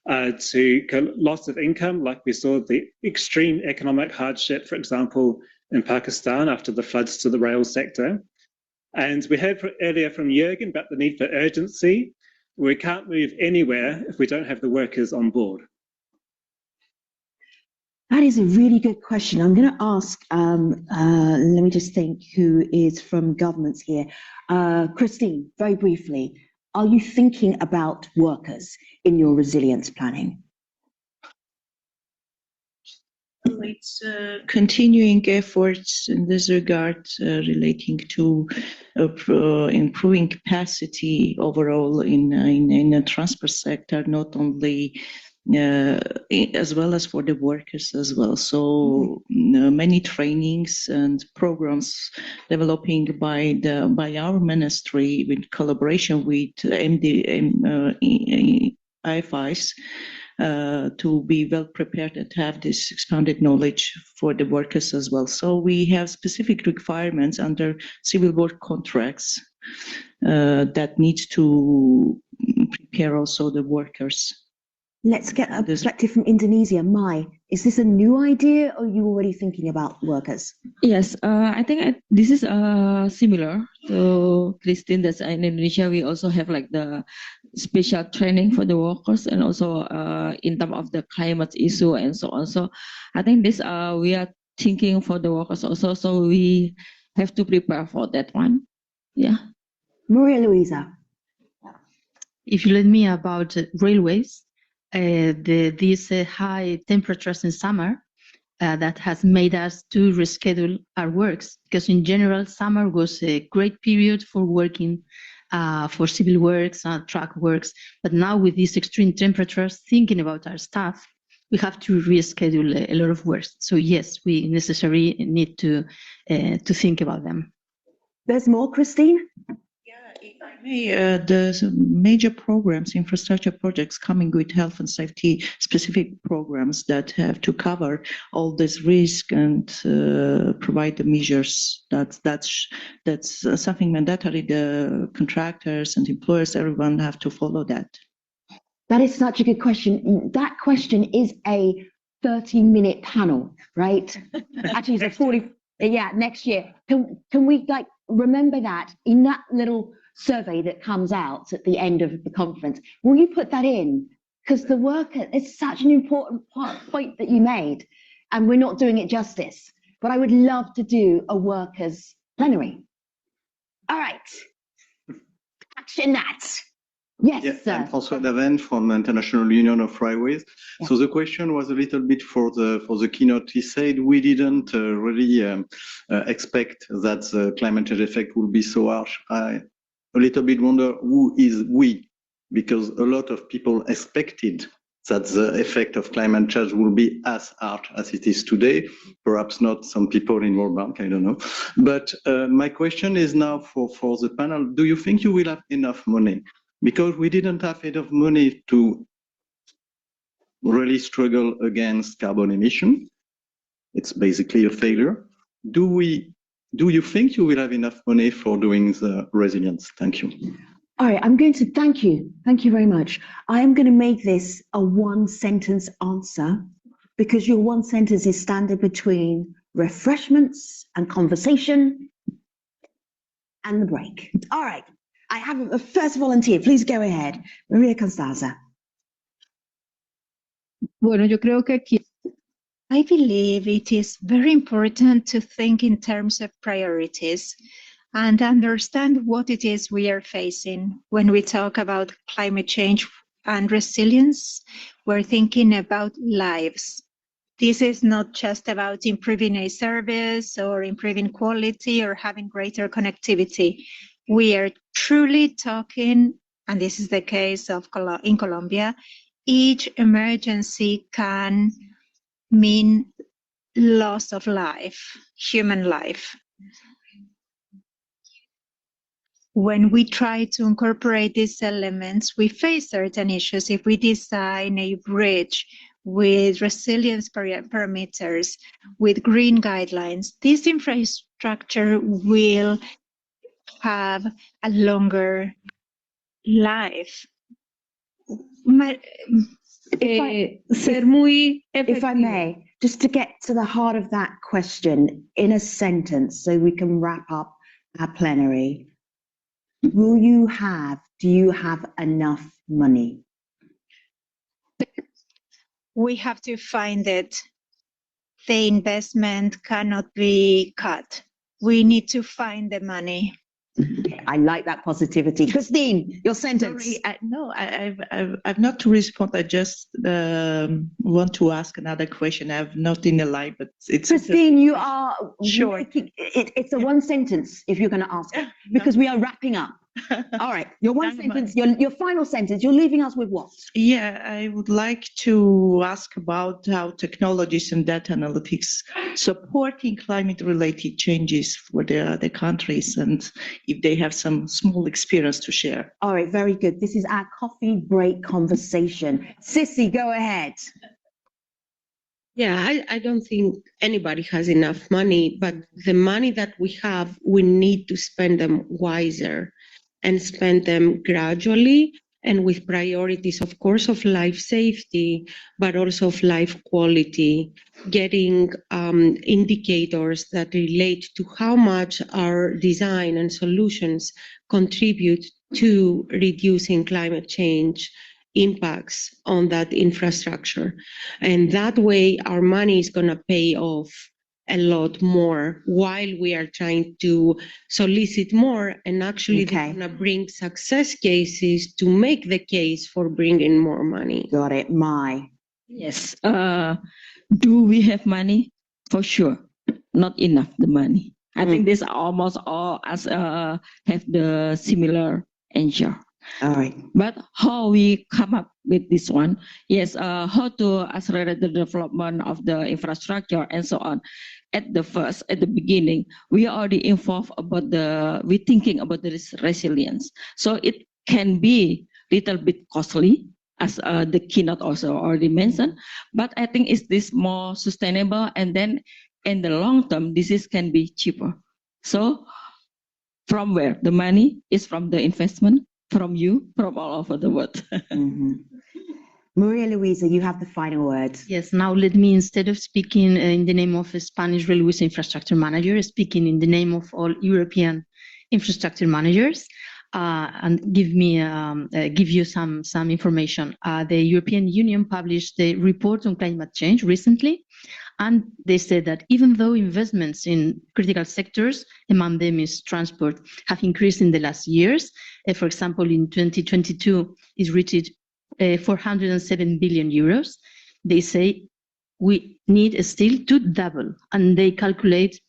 to loss of income, like we saw the extreme economic hardship, for example, in Pakistan after the floods to the rail sector. And we heard earlier from Jürgen about the need for urgency. We can't move anywhere if we don't have the workers on board. That is a really good question. I'm going to ask, let me just think who is from governments here. Christine, very briefly, are you thinking about workers in your resilience planning? It's continuing efforts in this regard relating to improving capacity overall in the transport sector, not only as well as for the workers as well. So many trainings and programs developing by our ministry in collaboration with IFIs to be well prepared and have this expanded knowledge for the workers as well. So we have specific requirements under civil work contracts that needs to prepare also the workers. Let's get a perspective from Indonesia. Mai, is this a new idea or are you already thinking about workers? Yes, I think this is similar to Christine. That's in Indonesia. We also have like the special training for the workers, and also in terms of the climate issue and so on. So I think this we are thinking for the workers also. So we have to prepare for that one. Yeah. Maria Luisa. If you let me about railways, these high temperatures in summer that has made us to reschedule our works, because in general summer was a great period for working for civil works and track works, but now with these extreme temperatures, thinking about our staff, we have to reschedule a lot of works. So yes, we necessarily need to think about them. There's more, Christine? There's major programs, infrastructure projects coming with health and safety specific programs that have to cover all this risk and provide the measures. That's something mandatory. The contractors and employers, everyone have to follow that. That is such a good question. That question is a 30-minute panel, right? Actually, it's a 40. Yeah, next year. Can we like remember that in that little survey that comes out at the end of the conference? Will you put that in? Because the worker, it's such an important point that you made, and we're not doing it justice. But I would love to do a workers' plenary. All right. Action that. Yes, yeah, sir. I'm François Daven from International Union of Railways. Yeah. So the question was a little bit for the keynote. He said we didn't really expect that the climate change effect would be so harsh. I a little bit wonder who is we, because a lot of people expected that the effect of climate change will be as harsh as it is today. Perhaps not some people in World Bank, I don't know. But my question is now for the panel, do you think you will have enough money? Because we didn't have enough money to really struggle against carbon emission. It's basically a failure. Do you think you will have enough money for doing the resilience? Thank you. All right, I'm going to thank you. Thank you very much. I am going to make this a one-sentence answer, because your one sentence is standard between refreshments and conversation and the break. All right. I have a first volunteer. Please go ahead. Maria Constanza. Bueno, yo creo que aquí I believe it is very important to think in terms of priorities and understand what it is we are facing. When we talk about climate change and resilience, we're thinking about lives. This is not just about improving a service or improving quality or having greater connectivity. We are truly talking, and this is the case of in Colombia, each emergency can mean loss of life, human life. When we try to incorporate these elements, we face certain issues. If we design a bridge with resilience parameters, with green guidelines, this infrastructure will have a longer life. Ser muy if I may, just to get to the heart of that question in a sentence so we can wrap up our plenary. Do you have enough money? We have to find it. The investment cannot be cut. We need to find the money. I like that positivity. Christine, your sentence. Sorry, I've not to respond. I just want to ask another question. I've not in the line, but it's Christine, you are Sure. It's a one sentence if you're going to ask it, because we are wrapping up. All right, your one sentence, your final sentence. You're leaving us with what? Yeah, I would like to ask about how technologies and data analytics supporting climate-related changes for the countries, and if they have some small experience to share. All right, very good. This is our coffee break conversation. Sissy, go ahead. Yeah, I don't think anybody has enough money, but the money that we have, we need to spend them wiser and spend them gradually and with priorities, of course, of life safety, but also of life quality, getting indicators that relate to how much our design and solutions contribute to reducing climate change impacts on that infrastructure. And that way, our money is going to pay off a lot more while we are trying to solicit more, and actually they're going to bring success cases to make the case for bringing more money. Got it. Yes. Do we have money? For sure. Not enough the money. I think this almost all us have the similar answer. All right. But how we come up with this one? Yes, how to accelerate the development of the infrastructure and so on. At the beginning, we are already involved about we thinking about the resilience. So it can be little bit costly, as the keynote also already mentioned, but I think is this more sustainable, and then in the long term, this can be cheaper. So from where? The money is from the investment, from you, from all over the world. Maria Luisa, you have the final word. Yes, now let me, instead of speaking in the name of a Spanish railways infrastructure manager, speaking in the name of all European infrastructure managers, and give you some information. The European Union published a report on climate change recently, and they said that even though investments in critical sectors, among them is transport, have increased in the last years, for example, in 2022, it reached 407 billion euros. They say we need still to double, and they calculate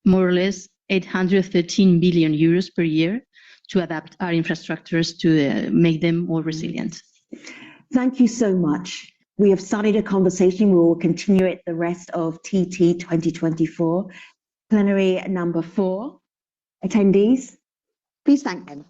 more or less 813 billion euros per year to adapt our infrastructures to make them more resilient. Thank you so much. We have started a conversation. We will continue it the rest of TT 2024. Plenary number 4. Attendees, please thank them.